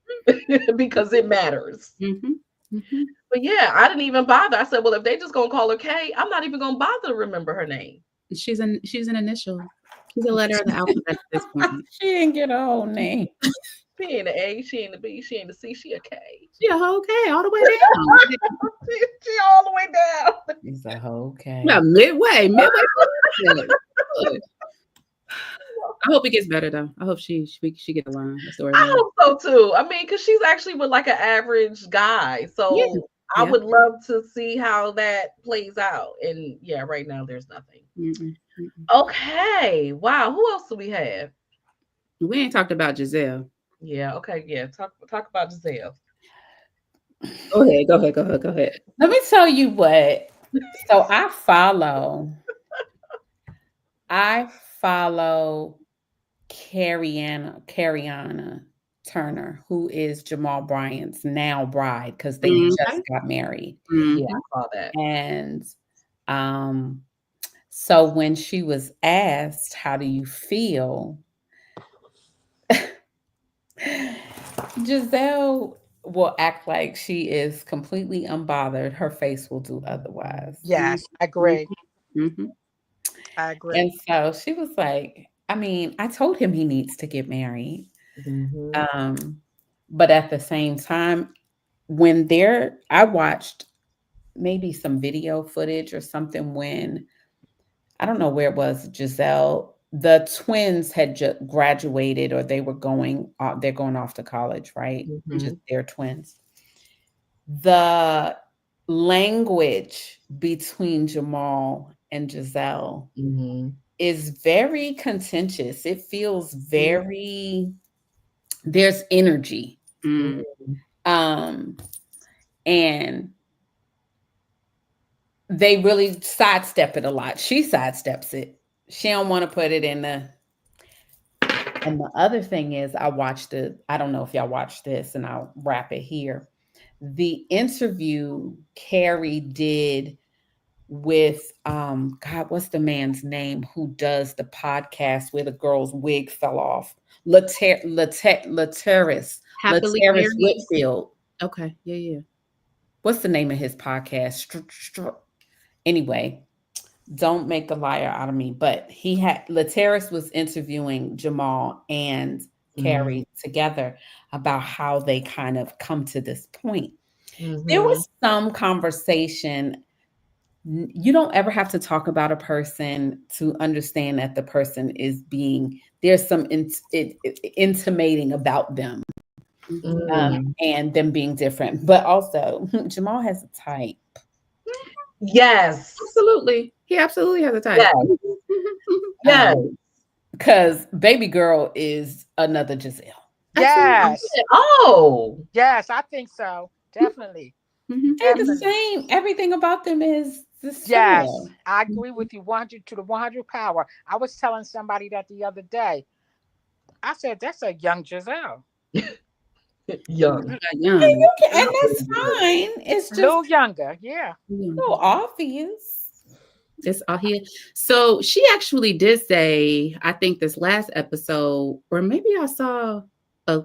because it matters. Mm-hmm. Mm-hmm. But yeah, I didn't even bother. I said, well, if they just gonna call her Kay, I'm not even gonna bother to remember her name. She's an initial. She's a letter of the alphabet at this point. She didn't get her whole name. She ain't the A, she ain't the B, she ain't the C, she a K. She a whole K all the way down. she all the way down. She's a whole K. Yeah, midway. I hope it gets better though. I hope she get a line. I hope so too. I mean, because she's actually with like an average guy, so I would love to see how that plays out. And yeah, right now there's nothing. Mm-hmm. Okay. Wow. Who else do we have? We ain't talked about Gizelle. Yeah. Okay. Yeah. Talk about Gizelle. Go ahead. Let me tell you what. So I follow Cariana Turner, who is Jamal Bryant's now bride, because they just got married. Yeah, I saw that. And so when she was asked, how do you feel? Gizelle will act like she is completely unbothered. Her face will do otherwise. Yes, I agree. Mm-hmm. I agree. And so she was like, I mean, I told him he needs to get married. Mm-hmm. But at the same time, I watched maybe some video footage or something when, I don't know where it was, Gizelle, the twins had just graduated, or they're going off to college, right? Mm-hmm. Just they're twins. The language between Jamal and Gizelle is very contentious. It feels very, there's energy. And they really sidestep it a lot. She sidesteps it. She don't want to put it in the. And the other thing is, I don't know if y'all watched this, and I'll wrap it here. The interview Carrie did with God, what's the man's name who does the podcast where the girl's wig fell off? Lateris Whitfield. Okay, yeah. What's the name of his podcast? Anyway, don't make a liar out of me. But Lateris was interviewing Jamal and Carrie together about how they kind of come to this point. There was some conversation. You don't ever have to talk about a person to understand that the person is there's some intimating about them and them being different. But also, Jamal has a type. Yes. Absolutely. He absolutely has a type. Yes. Yes. Because baby girl is another Gizelle. Yes. Oh. Yes, I think so. Definitely. Mm-hmm. They're the same. Everything about them is the same. Yes, I agree with you 100 to the 100 power. I was telling somebody that the other day. I said, that's a young Gizelle. Young. Young. And that's fine. It's A just little younger. Yeah. a little obvious. It's all here. So she actually did say, I think this last episode, or maybe I saw a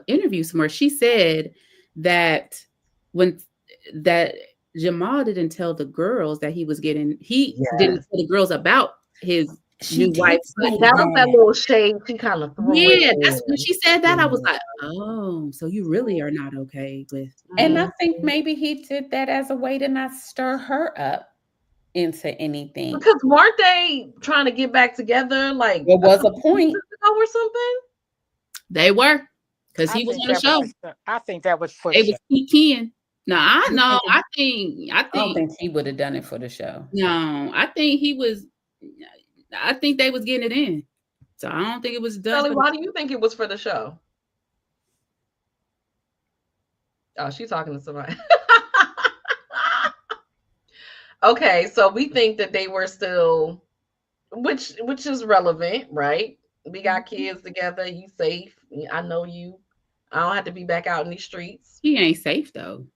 interview somewhere. She said that that Jamal didn't tell the girls that he was getting. He didn't tell the girls about his new wife. That was that little shade she kind of threw. Yeah, that's when she said that. I was like, oh, so you really are not okay with. And I think maybe he did that as a way to not stir her up into anything. Because weren't they trying to get back together? Like, there was a point or something. They were, because he was on the show. I think that was for It was Ken. No, I don't think he would have done it for the show. No, I think he was. I think they was getting it in. So I don't think it was done. Shirley, why do you think it was for the show? Oh, she's talking to somebody. Okay, so we think that they were still, which is relevant, right? We got kids together. You safe. I know you. I don't have to be back out in these streets. He ain't safe though.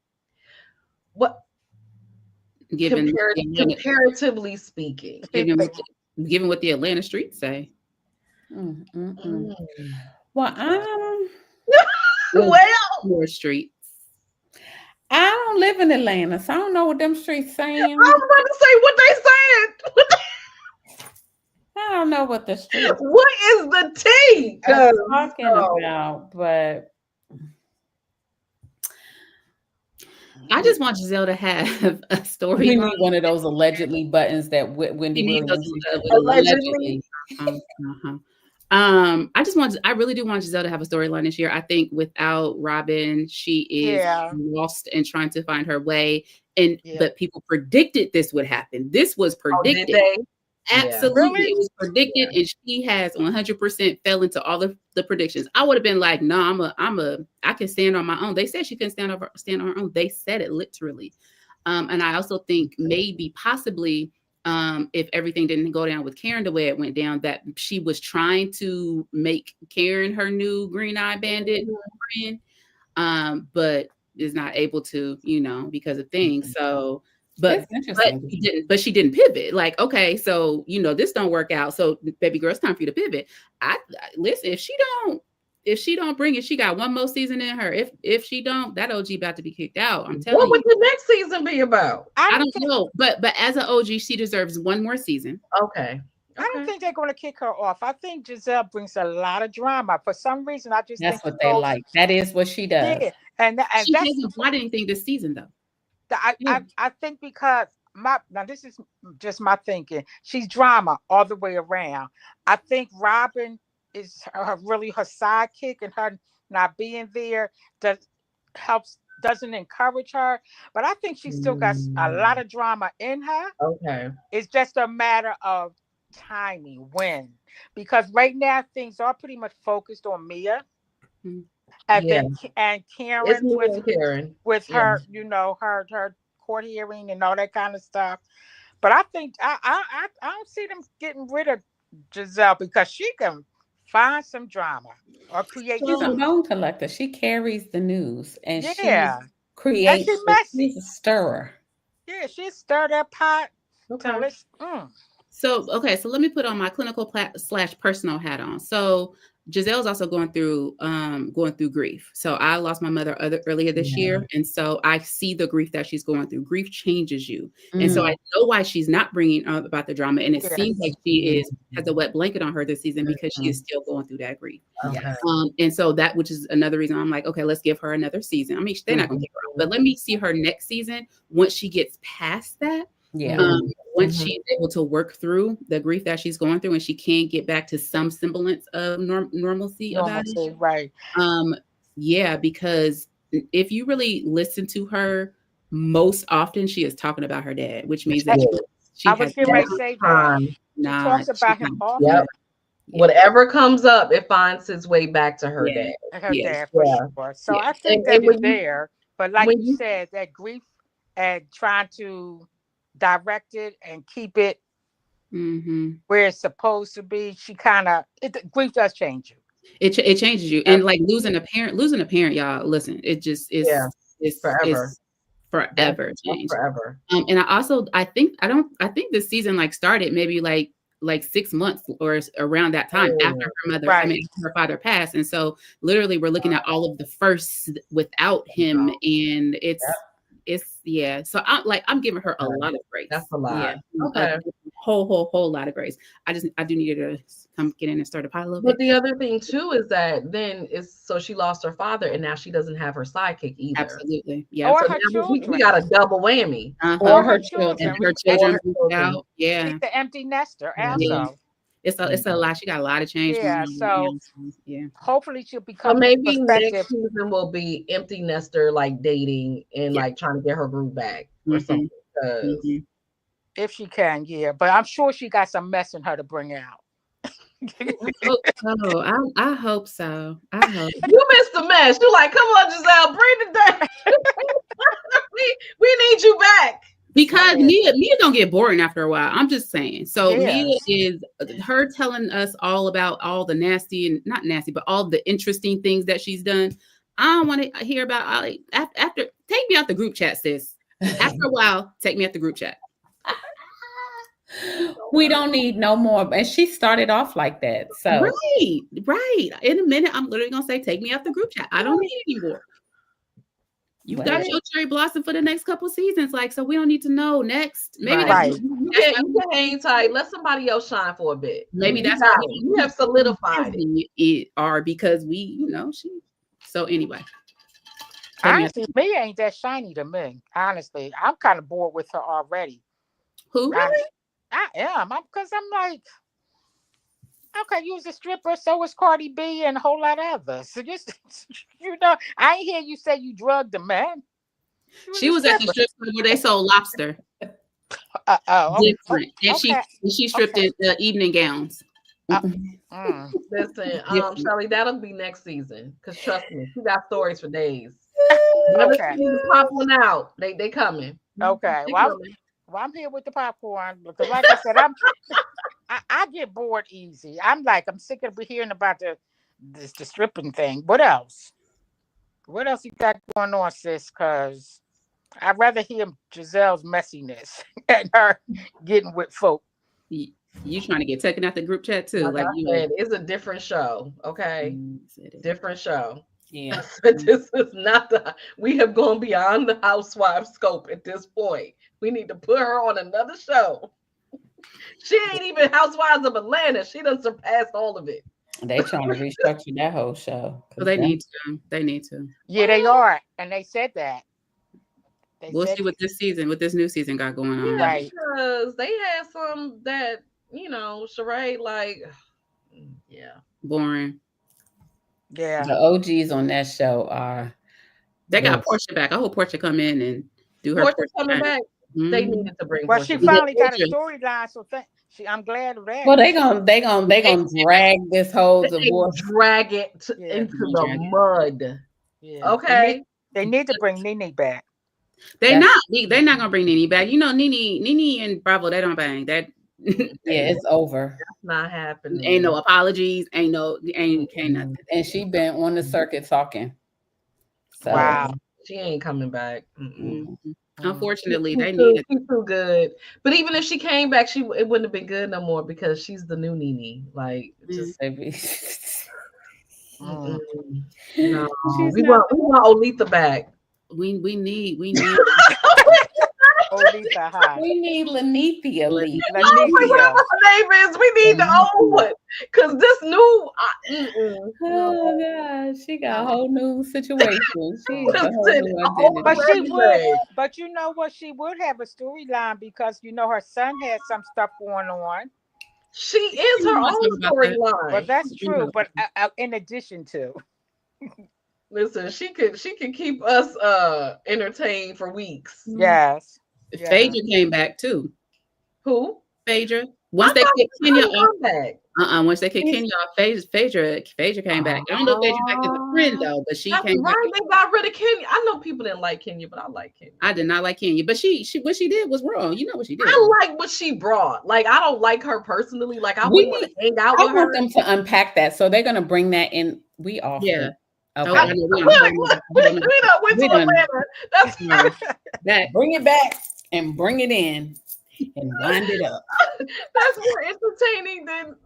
What? Comparatively speaking, given what the Atlanta streets say. Well, more streets. I don't live in Atlanta, so I don't know what them streets saying. I was about to say what they said. I don't know what the streets. What is the tea? I'm talking about, but I just want Gizelle to have a story. We need one of those allegedly buttons that Wendy Williams allegedly. I really do want Gizelle to have a storyline this year. I think without Robin, she is lost and trying to find her way. But people predicted this would happen. This was predicted. Did they? Absolutely. Really? It was predicted, and she has 100% fell into all of the predictions. I would have been like, no, I can stand on my own. They said she couldn't stand on her own. They said it literally. And I also think maybe possibly if everything didn't go down with Karen the way it went down, that she was trying to make Karen her new Green Eye Bandit friend, but is not able to, because of things. So But she didn't pivot. Like, okay, so this don't work out. So baby girl, it's time for you to pivot. Listen, if she don't bring it, she got one more season in her. If she don't, that OG about to be kicked out. I'm telling you. What would the next season be about? I don't know. But as an OG, she deserves one more season. Okay. I don't think they're going to kick her off. I think Gizelle brings a lot of drama. For some reason, I just that's think what they like. That is what she does. Yeah. And she hasn't brought anything this season though. I think because now this is just my thinking. She's drama all the way around. I think Robin is really her sidekick, and her not being there doesn't encourage her. But I think she still got a lot of drama in her. Okay, it's just a matter of timing when, because right now things are pretty much focused on Mia. And Karen with her, her court hearing and all that kind of stuff. But I think I don't see them getting rid of Gizelle because she can find some drama or create. She's a bone collector. She carries the news and she creates. She's a stirrer. Yeah, she stirred that pot. Okay. So let me put on my clinical / personal hat on. So Gizelle's also going through grief. So I lost my mother earlier this year. And so I see the grief that she's going through. Grief changes you. And so I know why she's not bringing up about the drama. And it seems like she has a wet blanket on her this season because she is still going through that grief. Okay. And so that, which is another reason I'm like, okay, let's give her another season. I mean, they're not going to take her out, but let me see her next season once she gets past that. Once she's able to work through the grief that she's going through and she can get back to some semblance of normalcy about it. Right. Because if you really listen to her most often she is talking about her dad, which means that she I was getting ready to say that. She talks about him often. Yep. Whatever comes up, it finds its way back to her dad. Her dad, for sure. So I think that is there. But like you said, that grief and trying to direct it and keep it where it's supposed to be, she kind of, grief does change you. It changes you. And like losing a parent, y'all, listen, it just is it's forever. It's forever change. Forever. And I think this season like started maybe like 6 months or around that time after her father passed. And so literally we're looking at all of the firsts without him. And it's so I'm giving her a lot of grace. That's a lot. Yeah. Okay. A whole lot of grace. I do need her to come get in and start a pile a little bit. But the other thing too is that then so she lost her father and now she doesn't have her sidekick either. Absolutely. Yeah. Or her children. We got a double whammy. Or her children. Her children out. Yeah. She's the empty nester also. It's a lot. She got a lot of change. Yeah. So hopefully she'll become. So maybe next season will be empty nester like dating and like trying to get her groove back or something. If she can, but I'm sure she got some mess in her to bring out. I hope so. I hope you missed the mess. You're like, come on, Gizelle, bring it down. we need you back. Because Mia don't get boring after a while. I'm just saying. So Mia is her telling us all about all the nasty and not nasty, but all the interesting things that she's done. I don't want to hear about after. Take me out the group chat, sis. After a while, take me out the group chat. We don't need no more. And she started off like that. So right. In a minute, I'm literally gonna say, take me out the group chat. I don't need any more. You got your cherry blossom for the next couple seasons. Like, so we don't need to know next. Maybe you can hang tight. Let somebody else shine for a bit. Maybe that's how you have solidified it. Or because we, she. So anyway. Honestly, Mia ain't that shiny to me. Honestly, I'm kind of bored with her already. Who? Really? I am. Because I'm like, okay, you was a stripper, so was Cardi B and a whole lot of others. So just, I ain't hear you say you drugged a man. She was at the strip club where they sold lobster. Different. And she stripped in evening gowns. Listen, Shelly, that'll be next season. Because trust me, she got stories for days. Never seen them pop one out. They coming. Okay. Well, I'm here with the popcorn because, like I said, I get bored easy. I'm sick of hearing about the stripping thing. What else? What else you got going on, sis? Because I'd rather hear Gizelle's messiness and her getting with folk. You trying to get taken out the group chat too? Like I said, it's a different show. Okay, different show. Yeah, this is not we have gone beyond the housewife scope at this point. We need to put her on another show. She ain't even Housewives of Atlanta. She done surpassed all of it. They trying to restructure that whole show. Well, they need to. They need to. Yeah, they are, and they said that. We'll see what this new season got going on. Yeah, right? Because they had some that Sheree boring. Yeah, the OGs on that show are. They got Portia back. I hope Portia come in and do her. Portia coming back. They needed to bring. Well, she finally got a storyline, so I'm glad of that. Well, they gonna drag this whole divorce, drag it into the mud. Yeah. Okay, they need to bring Nene back. They're not gonna bring Nene back. Nene and Bravo, they don't bang that. It's over. That's not happening. Ain't no apologies. Ain't nothing. And she been on the circuit talking. So. Wow, she ain't coming back. Unfortunately, they need it. She's too good. But even if she came back, it wouldn't have been good no more because she's the new Nene. Like, just no. We want Olitha back. We need Olitha high. We need Lanithia. Whatever her name is, we need the old one because this new. Oh God, she got a whole new situation. But you know what? She would have a storyline because her son had some stuff going on. She is her own storyline. But that's true. But in addition to. Listen, she could keep us entertained for weeks. Yes. Phaedra came back too. Who? Phaedra. Once they kicked Kenya off. Back. Once they kicked Kenya off, Phaedra came back. I don't know if Phaedra back as a friend though, but she came back. They got rid of Kenya. I know people didn't like Kenya, but I like Kenya. I did not like Kenya, but she what she did was wrong. You know what she did. I like what she brought. Like, I don't like her personally. Like, I wouldn't want to hang out with her. I want them to unpack that, so they're gonna bring that in. We all yeah. Okay. We went to Atlanta. That's that. Bring it back and bring it in. And wind it up. That's more entertaining than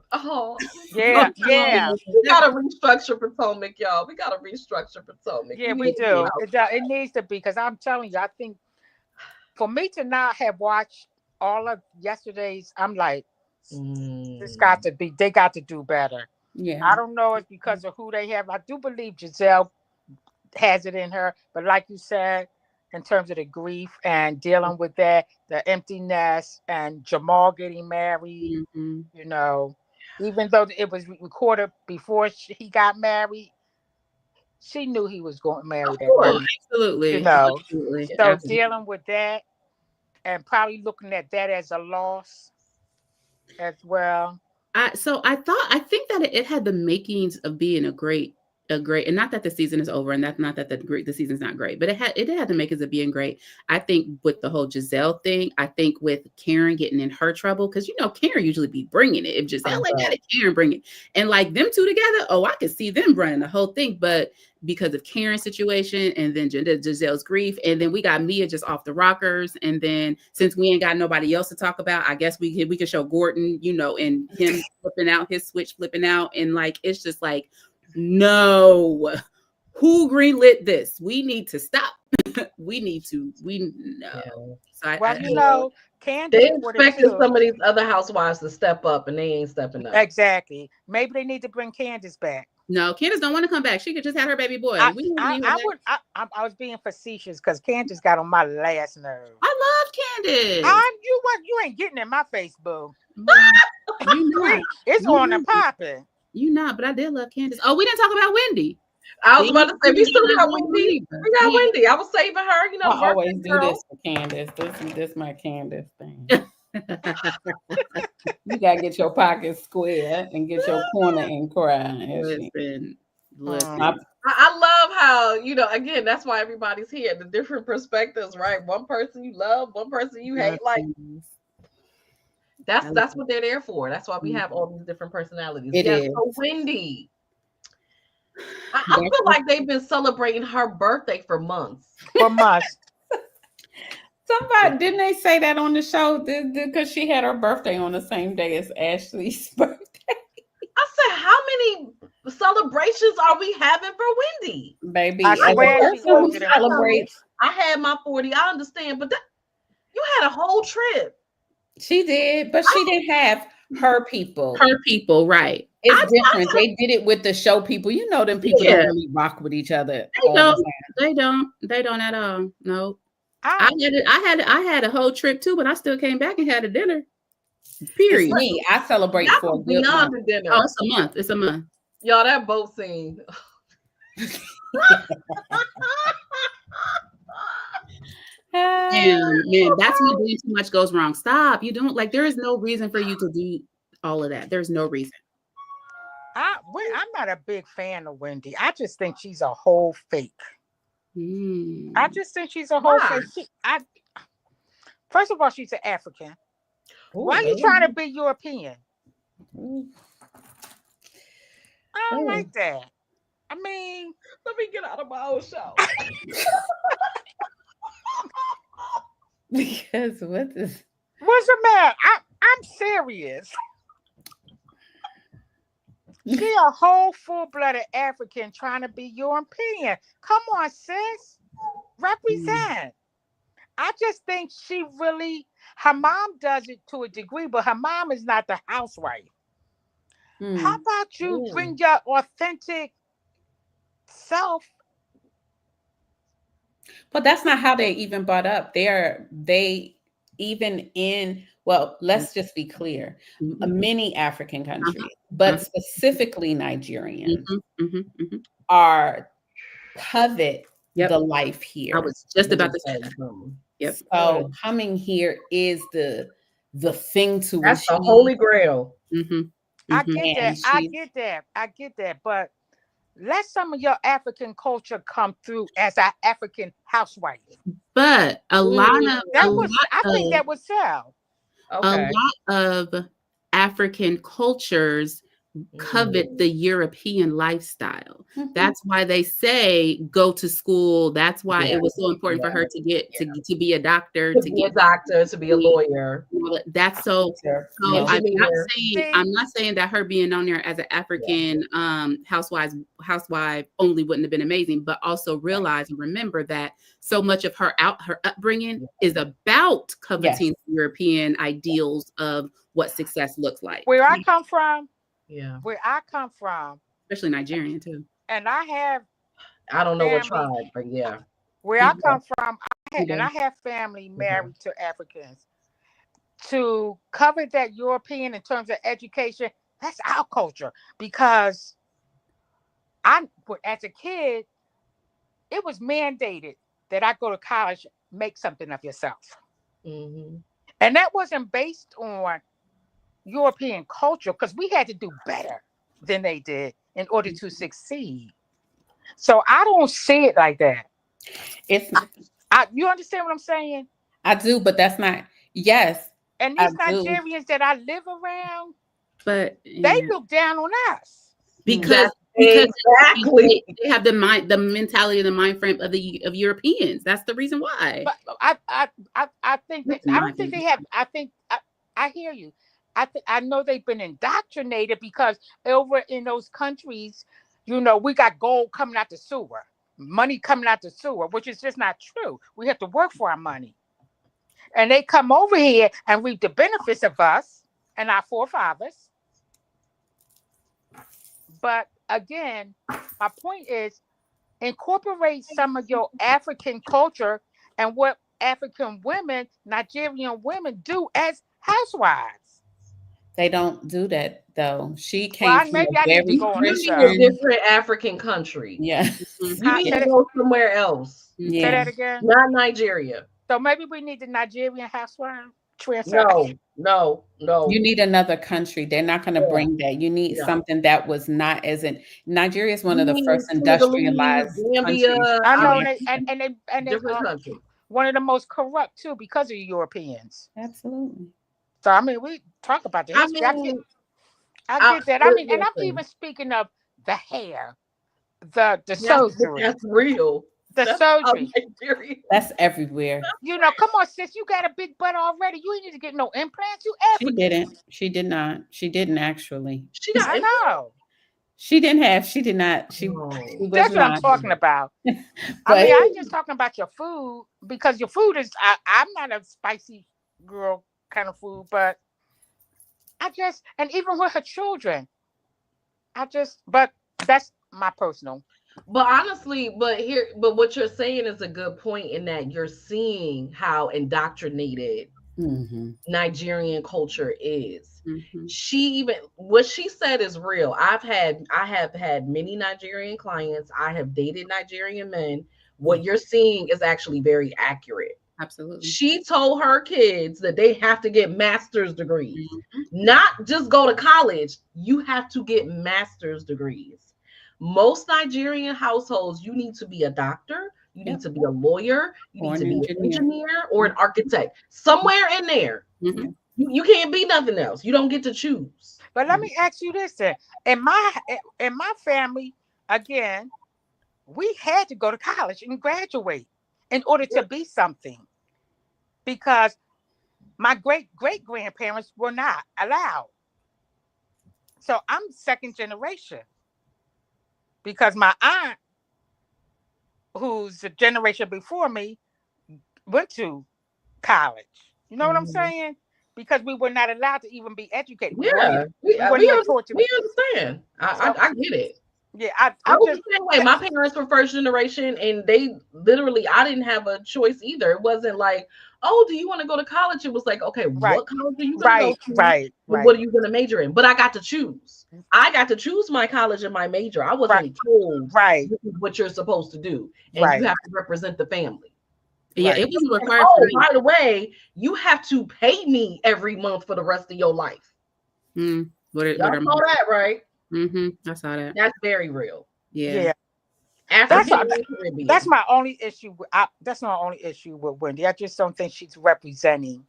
yeah. We gotta restructure Potomac, y'all. We gotta restructure Potomac. Yeah, we do. It needs to be, because I'm telling you, I think for me to not have watched all of yesterday's, I'm like, this got to be. They got to do better. Yeah, I don't know if it's because of who they have. I do believe Gizelle has it in her, but like you said, in terms of the grief and dealing with that, the emptiness, and Jamal getting married, you know, even though it was recorded before he got married, she knew he was going to marry that woman. Absolutely. You know, absolutely. So Absolutely. dealing with that and probably looking at that as a loss as well. I think that it had the makings of being a great, and not that the season is over, and that's not that the season's not great, but it had the makings of being great. I think with the whole Gizelle thing, I think with Karen getting in her trouble, because Karen usually be bringing it. If Gizelle ain't got it, Karen bring it, and like them two together, I could see them running the whole thing. But because of Karen's situation, and then Giselle's grief, and then we got Mia just off the rockers, and then since we ain't got nobody else to talk about, I guess we can show Gordon, and him flipping out, his switch flipping out, and like it's just like, no, who greenlit this? We need to stop. we know. So Candace, they expected some of these other housewives to step up, and they ain't stepping up. Exactly. Maybe they need to bring Candace back. No, Candace don't want to come back. She could just have her baby boy. I was being facetious because Candace got on my last nerve. I love Candace. You ain't getting in my Facebook. It's on and popping. You not, but I did love Candace. Oh, we didn't talk about Wendy. I was about to say we still got Wendy. We got Wendy. I was saving her. I always do this for Candace. This my Candace thing. You gotta get your pockets square and get your corner and cry. Listen. I love how again, that's why everybody's here. The different perspectives, right? One person you love, one person you hate. Like that's what they're there for. That's why we have all these different personalities. So Wendy, I feel like they've been celebrating her birthday for months. Somebody, didn't they say that on the show? Because she had her birthday on the same day as Ashley's birthday. I said, how many celebrations are we having for Wendy? Baby, I swear I had my 40. I understand, but you had a whole trip. She did, but she didn't have her people. Her people, right. It's different. They did it with the show people. Them people don't really rock with each other. They don't at all. No. I had a whole trip too, but I still came back and had a dinner. Period. It's me. I celebrate for a good month. The dinner. Oh, it's a month. Y'all, that boat scene. Man, that's when doing too much goes wrong. Stop. You don't there is no reason for you to do all of that. There's no reason. I'm not a big fan of Wendy. I just think she's a whole fake. I just think she's a whole fake. First of all, she's an African. Why are you trying to be European? I don't like that. I mean, let me get out of my own show. Because what's the matter? I'm serious. She a whole full-blooded African trying to be European. Come on, sis. Represent. I just think her mom does it to a degree, but her mom is not the housewife. How about you bring your authentic self? But that's not how they even brought up. Let's just be clear. Many African countries, but specifically Nigerians, are covet the life here. I was just about to say that. Yep. So coming here is the thing to That's the holy grail. I get that. But let some of your African culture come through as an African housewife. But I think that would sell. Okay. A lot of African cultures covet the European lifestyle. That's why they say go to school. That's why it was so important for her to get to be a doctor, to be a lawyer. That's so I'm not saying that her being on there as an African housewife only wouldn't have been amazing, but also realize and remember that so much of her upbringing is about coveting European ideals of what success looks like. Where I come from, especially Nigerian too. And I don't know what tribe, but where I come from, I have family married to Africans. To cover that European in terms of education, that's our culture. Because as a kid, it was mandated that I go to college, make something of yourself. And that wasn't based on European culture, because we had to do better than they did in order to succeed. So I don't see it like that. You understand what I'm saying? I do, but that's not. Yes. And these Nigerians that I live around, but they look down on us because they have the mentality and the mind frame of Europeans. That's the reason why. But I think that I don't think they have. I hear you. I know they've been indoctrinated, because over in those countries, we got gold coming out the sewer, money coming out the sewer, which is just not true. We have to work for our money. And they come over here and reap the benefits of us and our forefathers. But again, my point is, incorporate some of your African culture and what African women, Nigerian women do as housewives. They don't do that though. She came from maybe I need to go on a different African country. Yeah. You need to go somewhere else. Say that again. Not Nigeria. So maybe we need the Nigerian housewife transfer. No. You need another country. They're not going to bring that. You need something that was not as in Nigeria is one of the first industrialized countries. I know, and different country. One of the most corrupt too, because of Europeans. Absolutely. So I mean, we talk about the history. I get that. I mean, and I'm even speaking of the hair, the surgery. That's real. The surgery. That's everywhere. Come on, sis. You got a big butt already. You ain't need to get no implants. You African. She didn't. She did not. She didn't actually. I know. She did not. She That's what I'm talking about. I'm just talking about your food, because your food is. I'm not a spicy girl kind of food, but and even with her children, but that's my personal. But honestly, but what you're saying is a good point, in that you're seeing how indoctrinated Nigerian culture is. What she said is real. I have had many Nigerian clients. I have dated Nigerian men. What you're seeing is actually very accurate. Absolutely. She told her kids that they have to get master's degrees, not just go to college. You have to get master's degrees. Most Nigerian households, you need to be a doctor, you need to be a lawyer, you need to be an engineer or an architect, somewhere in there. You can't be nothing else. You don't get to choose. But let me ask you this then. In my family, again, we had to go to college and graduate in order to be something, because my great-great-grandparents were not allowed. So I'm second generation, because my aunt, who's a generation before me, went to college. You know what I'm saying? Because we were not allowed to even be educated. Yeah, we understand. I get it. Yeah, I was the same way. My parents were first generation, and they literally, I didn't have a choice either. It wasn't like, oh, do you want to go to college? It was like, okay, what college are you going to go to? Right. What are you going to major in? But I got to choose. I got to choose my college and my major. I wasn't told, this is what you're supposed to do, and you have to represent the family. Yeah, it wasn't required. By the way, you have to pay me every month for the rest of your life. Y'all saw that, right? I saw that. That's very real. Yeah. That's my only issue. That's my only issue with Wendy. I just don't think she's representing.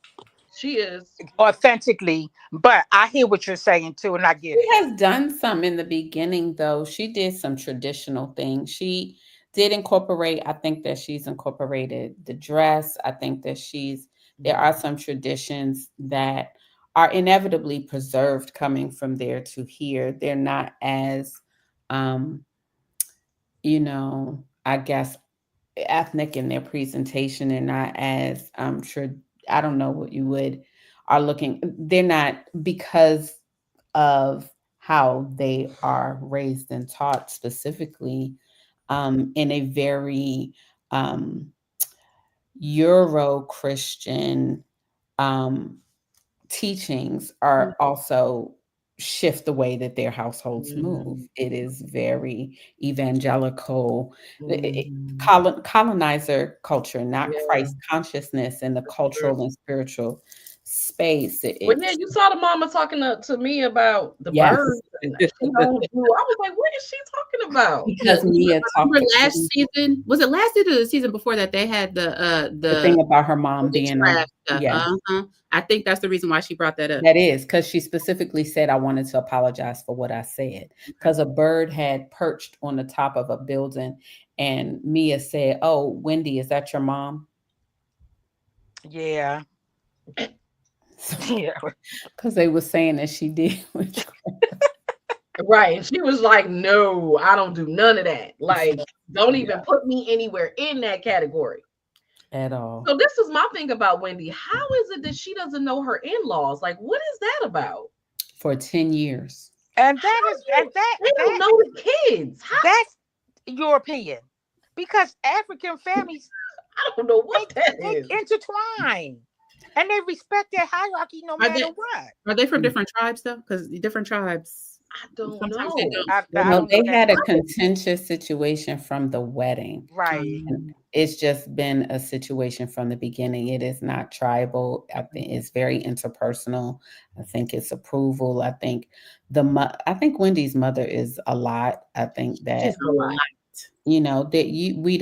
She is authentically, but I hear what you're saying too, and I get it. She has done some in the beginning, though. She did some traditional things. She did incorporate. I think that she's incorporated the dress. I think that there are some traditions that are inevitably preserved coming from there to here. They're not as, I guess, ethnic in their presentation. They're not as, I don't know what you are looking. They're not, because of how they are raised and taught specifically in a very Euro-Christian teachings are also shift the way that their households move. It is very evangelical, colonizer culture, not Christ consciousness in the cultural and spiritual space. You saw the mama talking to me about the birds. And I was like, what is she talking about? Because Mia talked last season. Was it last season or the season before that they had the thing about her mom being I think that's the reason why she brought that up. That is because she specifically said, I wanted to apologize for what I said, because a bird had perched on the top of a building and Mia said, oh, Wendy, is that your mom? Yeah. Yeah, because they were saying that she did. Right. She was like, no, I don't do none of that. Like, don't even put me anywhere in that category at all. So this is my thing about Wendy. How is it that she doesn't know her in-laws? Like, what is that about? For 10 years. And they don't know the kids. That's your opinion. Because African families, I don't know what they intertwine. And they respect their hierarchy no matter what. Are they from different tribes though? Because different tribes, I don't know. They had a contentious situation from the wedding. Right. It's just been a situation from the beginning. It is not tribal. I think it's very interpersonal. I think it's approval. I think Wendy's mother is a lot. I think that she's a lot. That we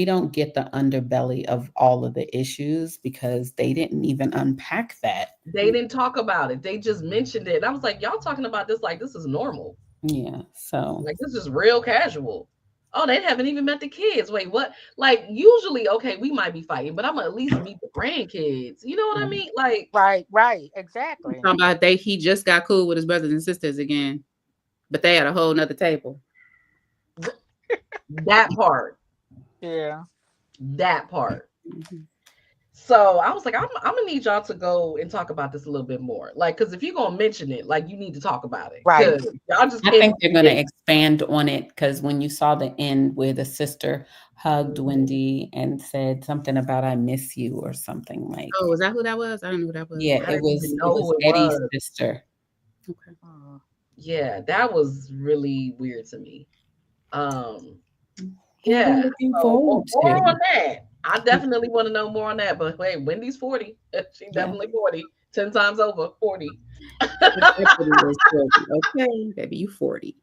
don't get the underbelly of all of the issues because they didn't even unpack that. They didn't talk about it. They just mentioned it. I was like, y'all talking about this like this is normal. Yeah. So like this is real casual. Oh, they haven't even met the kids. Wait, what? Like usually, okay, we might be fighting, but I'm gonna at least meet the grandkids. You know what I mean? Like right, exactly. Talking about he just got cool with his brothers and sisters again, but they had a whole nother table. That part. Yeah. That part. So I was like, I'm gonna need y'all to go and talk about this a little bit more. Like, because if you're gonna mention it, like you need to talk about it. Right. Y'all just I think they're gonna expand on it because when you saw the end where the sister hugged Wendy and said something about I miss you or something like. Oh, was that who that was? I don't know who that was. Yeah, it was Eddie's sister. Okay. Yeah, that was really weird to me. Yeah, more on that. I definitely want to know more on that. But wait, Wendy's 40. She's definitely 40. 10 times over 40. Okay, baby, you 40.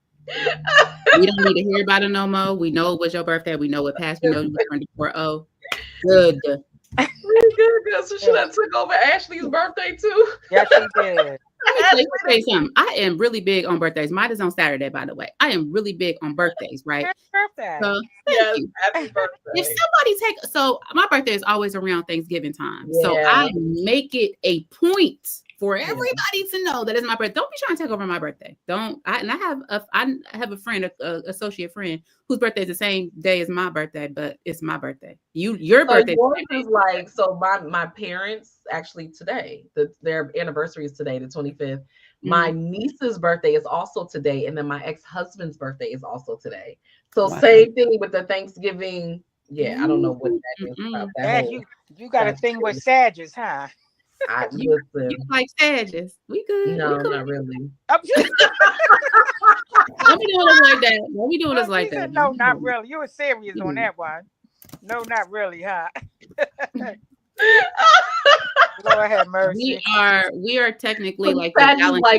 We don't need to hear about it no more. We know it was your birthday. We know it passed. We know you turned 40. Good. Good. So she done took over Ashley's birthday too. Yes, she did. Let me say something. I am really big on birthdays. Mine is on Saturday, by the way. I am really big on birthdays, right? Happy birthday. So, happy birthday. If somebody my birthday is always around Thanksgiving time. Yeah. So I make it a point for everybody to know that it's my birthday. Don't be trying to take over my birthday. I have a friend, a associate friend, whose birthday is the same day as my birthday, but it's my birthday. Your birthday. Yours is like, so my parents actually today, their anniversary is today, the 25th. My niece's birthday is also today, and then my ex-husband's birthday is also today. So same thing with the Thanksgiving. Yeah, I don't know what that is about that. You got a thing with Sagittarius, huh? You like Sagittarius. We good. No, we good. not really. Don't be doing us like that. Don't be doing us like that. No, not really. You were serious on that one. No, not really, huh? Go ahead, Mercy. We are technically like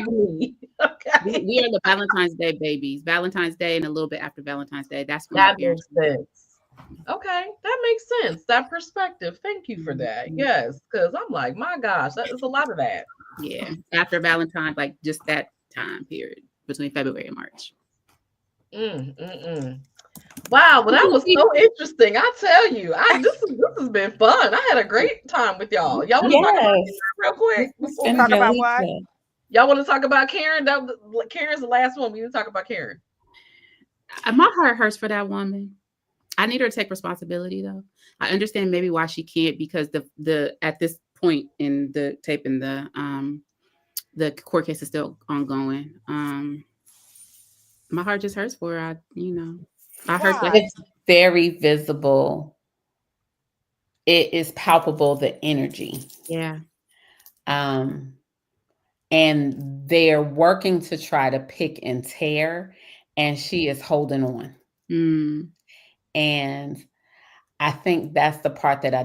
me. Okay. We are the Valentine's Day babies. Valentine's Day and a little bit after Valentine's Day. That's when that makes sense. Okay, that makes sense. That perspective. Thank you for that. Yes, because I'm like, my gosh, that is a lot of that. Yeah, after Valentine's, like just that time period between February and March. Wow, well, that was so interesting. I tell you, this has been fun. I had a great time with y'all. Y'all want to talk about Karen real quick? Talk about what? Y'all want to talk about Karen? Karen's the last one. We need to talk about Karen. My heart hurts for that woman. I need her to take responsibility, though. I understand maybe why she can't, because the at this point in the tape in the court case is still ongoing. My heart just hurts for her. I heard that it's very visible. It is palpable, the energy. Yeah. And they're working to try to pick and tear, and she is holding on. And I think that's the part that I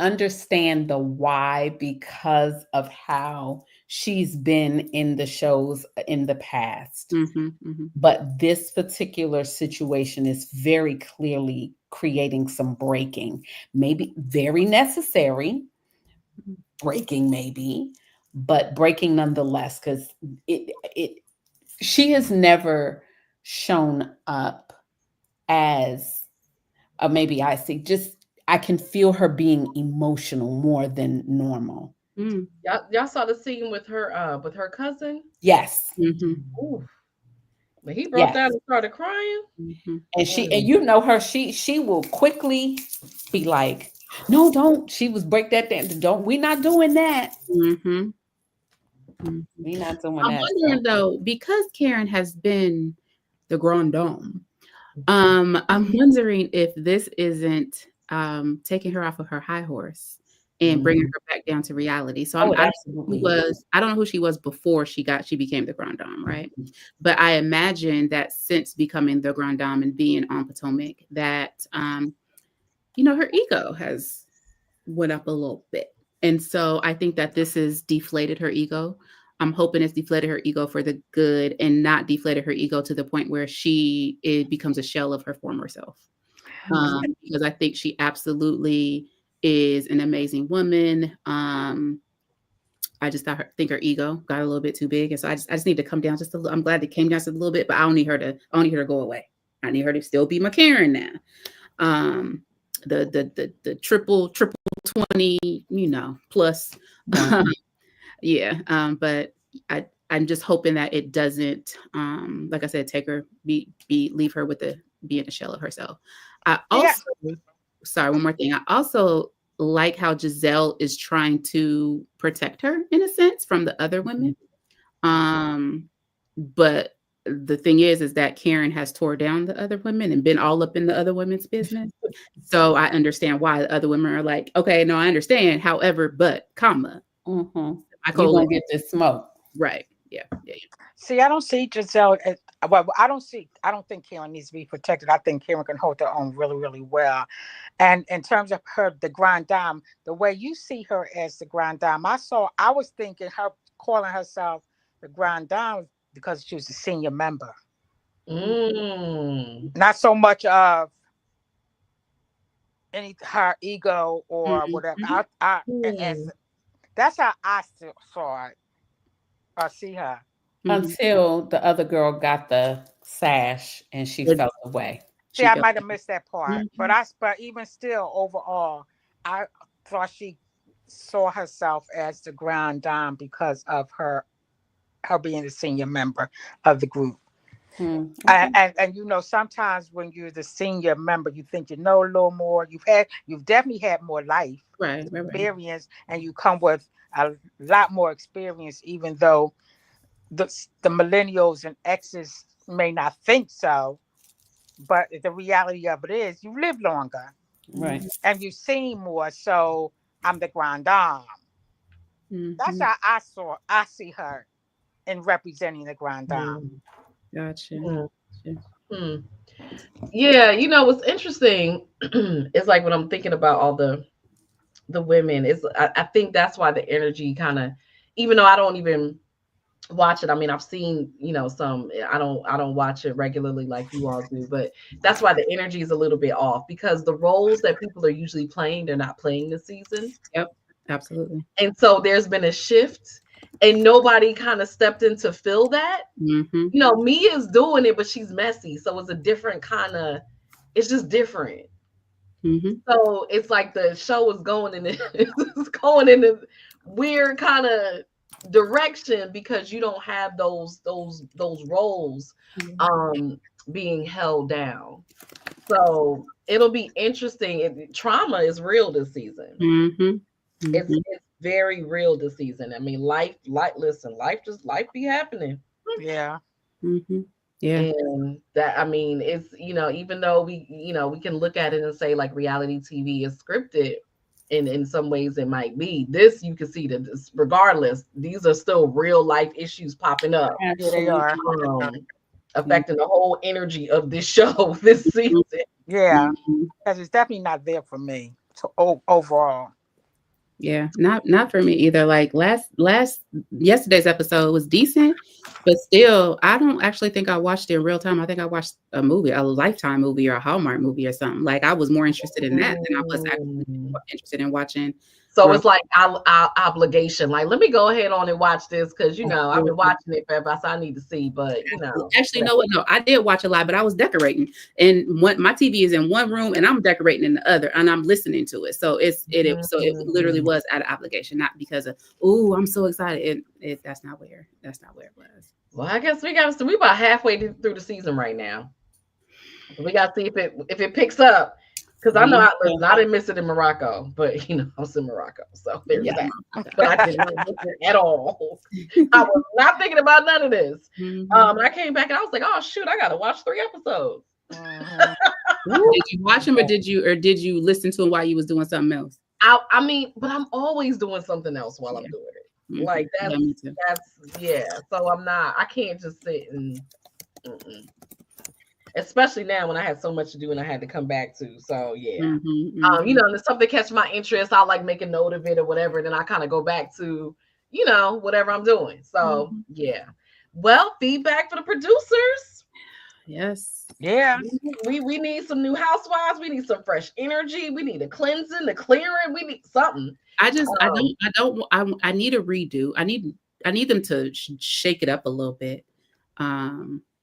understand the why, because of how she's been in the shows in the past. But this particular situation is very clearly creating some breaking, maybe very necessary breaking, maybe, but breaking nonetheless, because she has never shown up as maybe I can feel her being emotional more than normal. Y'all saw the scene with her cousin? Yes. Ooh. But he broke down and started crying. And you know her, she will quickly be like, no, don't. She was break that down. We're not doing that. We're not doing that. I'm wondering though, because Karen has been the grand dame, I'm wondering if this isn't taking her off of her high horse and bringing her back down to reality. So I don't know who she was before she became the grand dame, right? But I imagine that since becoming the grand dame and being on Potomac, that her ego has went up a little bit. And so I think that this has deflated her ego. I'm hoping it's deflated her ego for the good and not deflated her ego to the point where it becomes a shell of her former self. Because I think she absolutely is an amazing woman. I just think her ego got a little bit too big. And so I just need to come down just a little. I'm glad it came down just a little bit, but I don't need her to go away. I need her to still be my Karen now. The triple 20, plus. But I'm just hoping that it doesn't, like I said, take her, leave her with being a shell of herself. Sorry, one more thing. I also like how Gizelle is trying to protect her in a sense from the other women. But the thing is that Karen has tore down the other women and been all up in the other women's business. So I understand why the other women are like, okay, no, I understand. However, but comma. I gonna get this smoke. Right. Yeah. See, I don't see Gizelle. I don't think Karen needs to be protected. I think Karen can hold her own really, really well. And in terms of her, the grand dame, the way you see her as the grand dame, I was thinking her calling herself the grand dame because she was a senior member. Not so much of her ego or whatever. That's how I still saw it. I see her. Until the other girl got the sash and she fell away. See, I might have missed that part. But even still, overall, I thought she saw herself as the grand dame because of her being a senior member of the group. Okay. And you know, sometimes when you're the senior member, you think you know a little more. You've definitely had more life experience, and you come with a lot more experience, even though the millennials and X's may not think so. But the reality of it is, you live longer, right, and you've seen more. So I'm the grand dame. That's how I see her in representing the grand dame. Gotcha. Mm. Yeah, you know what's interesting is like when I'm thinking about all the women, I think that's why the energy kind of, even though I don't even watch it. I mean, I've seen, you know, some. I don't watch it regularly like you all do, but that's why the energy is a little bit off, because the roles that people are usually playing, they're not playing this season. Yep, absolutely. And so there's been a shift, and nobody kind of stepped in to fill that. Mm-hmm. You know, Mia's doing it, but she's messy, so it's a different kind of. It's just different. Mm-hmm. So it's like the show is going in it's going in a weird kind of direction, because you don't have those roles being held down. So it'll be interesting. Trauma is real this season. Mm-hmm. It's very real this season. I mean, life be happening. Yeah. Mm-hmm. Yeah. And that, I mean, it's, you know, even though we can look at it and say like reality TV is scripted, in some ways it might be. This, you can see that this, regardless, these are still real life issues popping up. Yeah, they are. Affecting the whole energy of this show this season. Yeah, because it's definitely not there for me overall. Yeah, not for me either. Like yesterday's episode was decent, but still, I don't actually think I watched it in real time. I think I watched a movie, a Lifetime movie or a Hallmark movie or something. Like I was more interested in that than I was actually interested in watching. So it's like our obligation. Like, let me go ahead on and watch this, because, you know, I've been watching it forever, so I need to see. But, you know. Actually, no, I did watch a lot, but I was decorating. And my TV is in one room and I'm decorating in the other, and I'm listening to it. So it literally was out of obligation, not because of, oh, I'm so excited. That's not where it was. Well, I guess we about halfway through the season right now. We got to see if it picks up. Because I know I didn't miss it in Morocco, but, you know, I was in Morocco, so there's that. But I didn't miss it at all. I was not thinking about none of this. I came back and I was like, oh shoot, I got to watch 3 episodes. Did you watch them, or did you listen to them while you was doing something else? I mean, but I'm always doing something else while I'm doing it. Like that's yeah. So I can't just sit and. Especially now when I had so much to do and I had to come back to. So yeah. You know, if something catch my interest, I'll like make a note of it or whatever. Then I kind of go back to, you know, whatever I'm doing. So yeah. Well, feedback for the producers. Yes. Yeah. We need some new housewives. We need some fresh energy. We need a cleansing, a clearing. We need something. I need a redo. I need them to shake it up a little bit.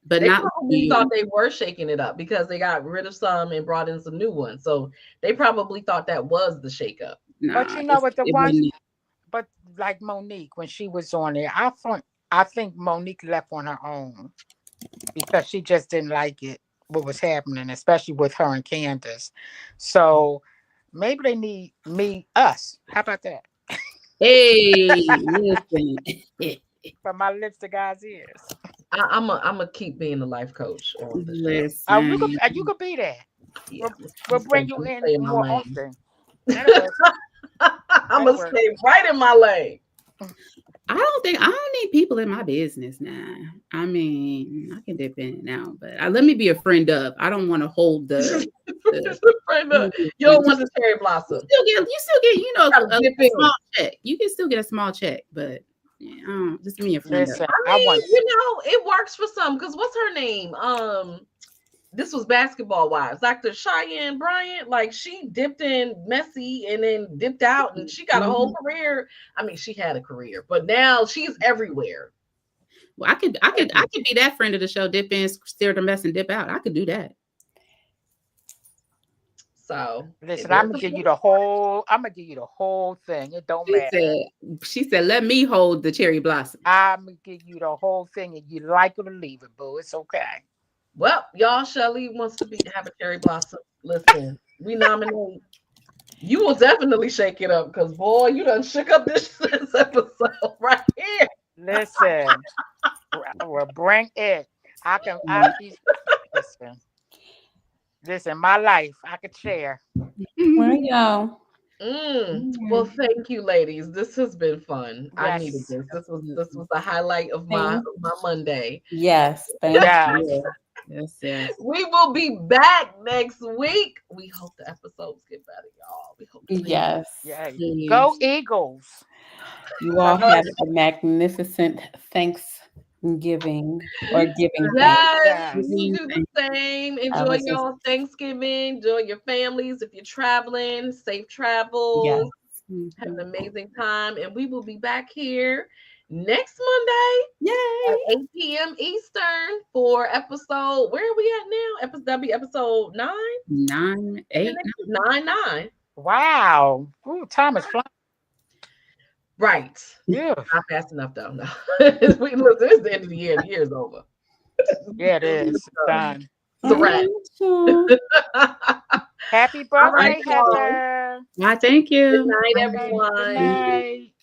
But they probably thought they were shaking it up because they got rid of some and brought in some new ones. So they probably thought that was the shakeup. But you know what, but like Monique, when she was on there, I think Monique left on her own because she just didn't like it, what was happening, especially with her and Candace. So maybe they need us. How about that? Hey, listen. From my lips to God's ears. I'm gonna keep being the life coach on the show. You could be there. Yeah, we'll bring you in more often. I'm gonna stay right in my lane. I don't need people in my business now. I mean, I can dip in and out, but let me be a friend of. I don't want to hold the friend of. You don't want the cherry blossom. You still get, you know, a small check. You can still get a small check, but yeah, just me a friend. Listen, I mean, you know, it works for some, because what's her name? This was Basketball Wives, Dr. Cheyenne Bryant. Like, she dipped in messy and then dipped out, and she got a whole career. I mean, she had a career, but now she's everywhere. Well, I could be that friend of the show, dip in, stir the mess, and dip out. I could do that. So listen, I'm gonna give you the whole thing. It don't matter. She said, let me hold the cherry blossom. I'm gonna give you the whole thing, and you like it or leave it, boo. It's okay. Well, y'all, Shelly wants to have a cherry blossom. Listen, we nominate. You will definitely shake it up because, boy, you done shook up this episode right here. Listen, well, bring it. Listen, my life, I could share. Where y'all? Well, thank you, ladies. This has been fun. Yes. I needed this. This was the highlight of my Monday. Yes, thank you. Yes. We will be back next week. We hope the episodes get better, y'all. We hope. Yes. Go Eagles. You all have a magnificent Thanksgiving or giving. Yes, we do the same. Enjoy y'all Thanksgiving. Enjoy your families. If you're traveling, safe travels. Yes. Have an amazing time. And we will be back here next Monday at 8 p.m. Eastern for episode. Where are we at now? That'll be episode 9? 9. Wow. Ooh, time is flying. Right. Yeah. Not fast enough though. No. It's the end of the year. The year's over. Yeah, it is. It's done. It's a wrap. Happy birthday, Heather. Thank you. Good night, everyone. Good night.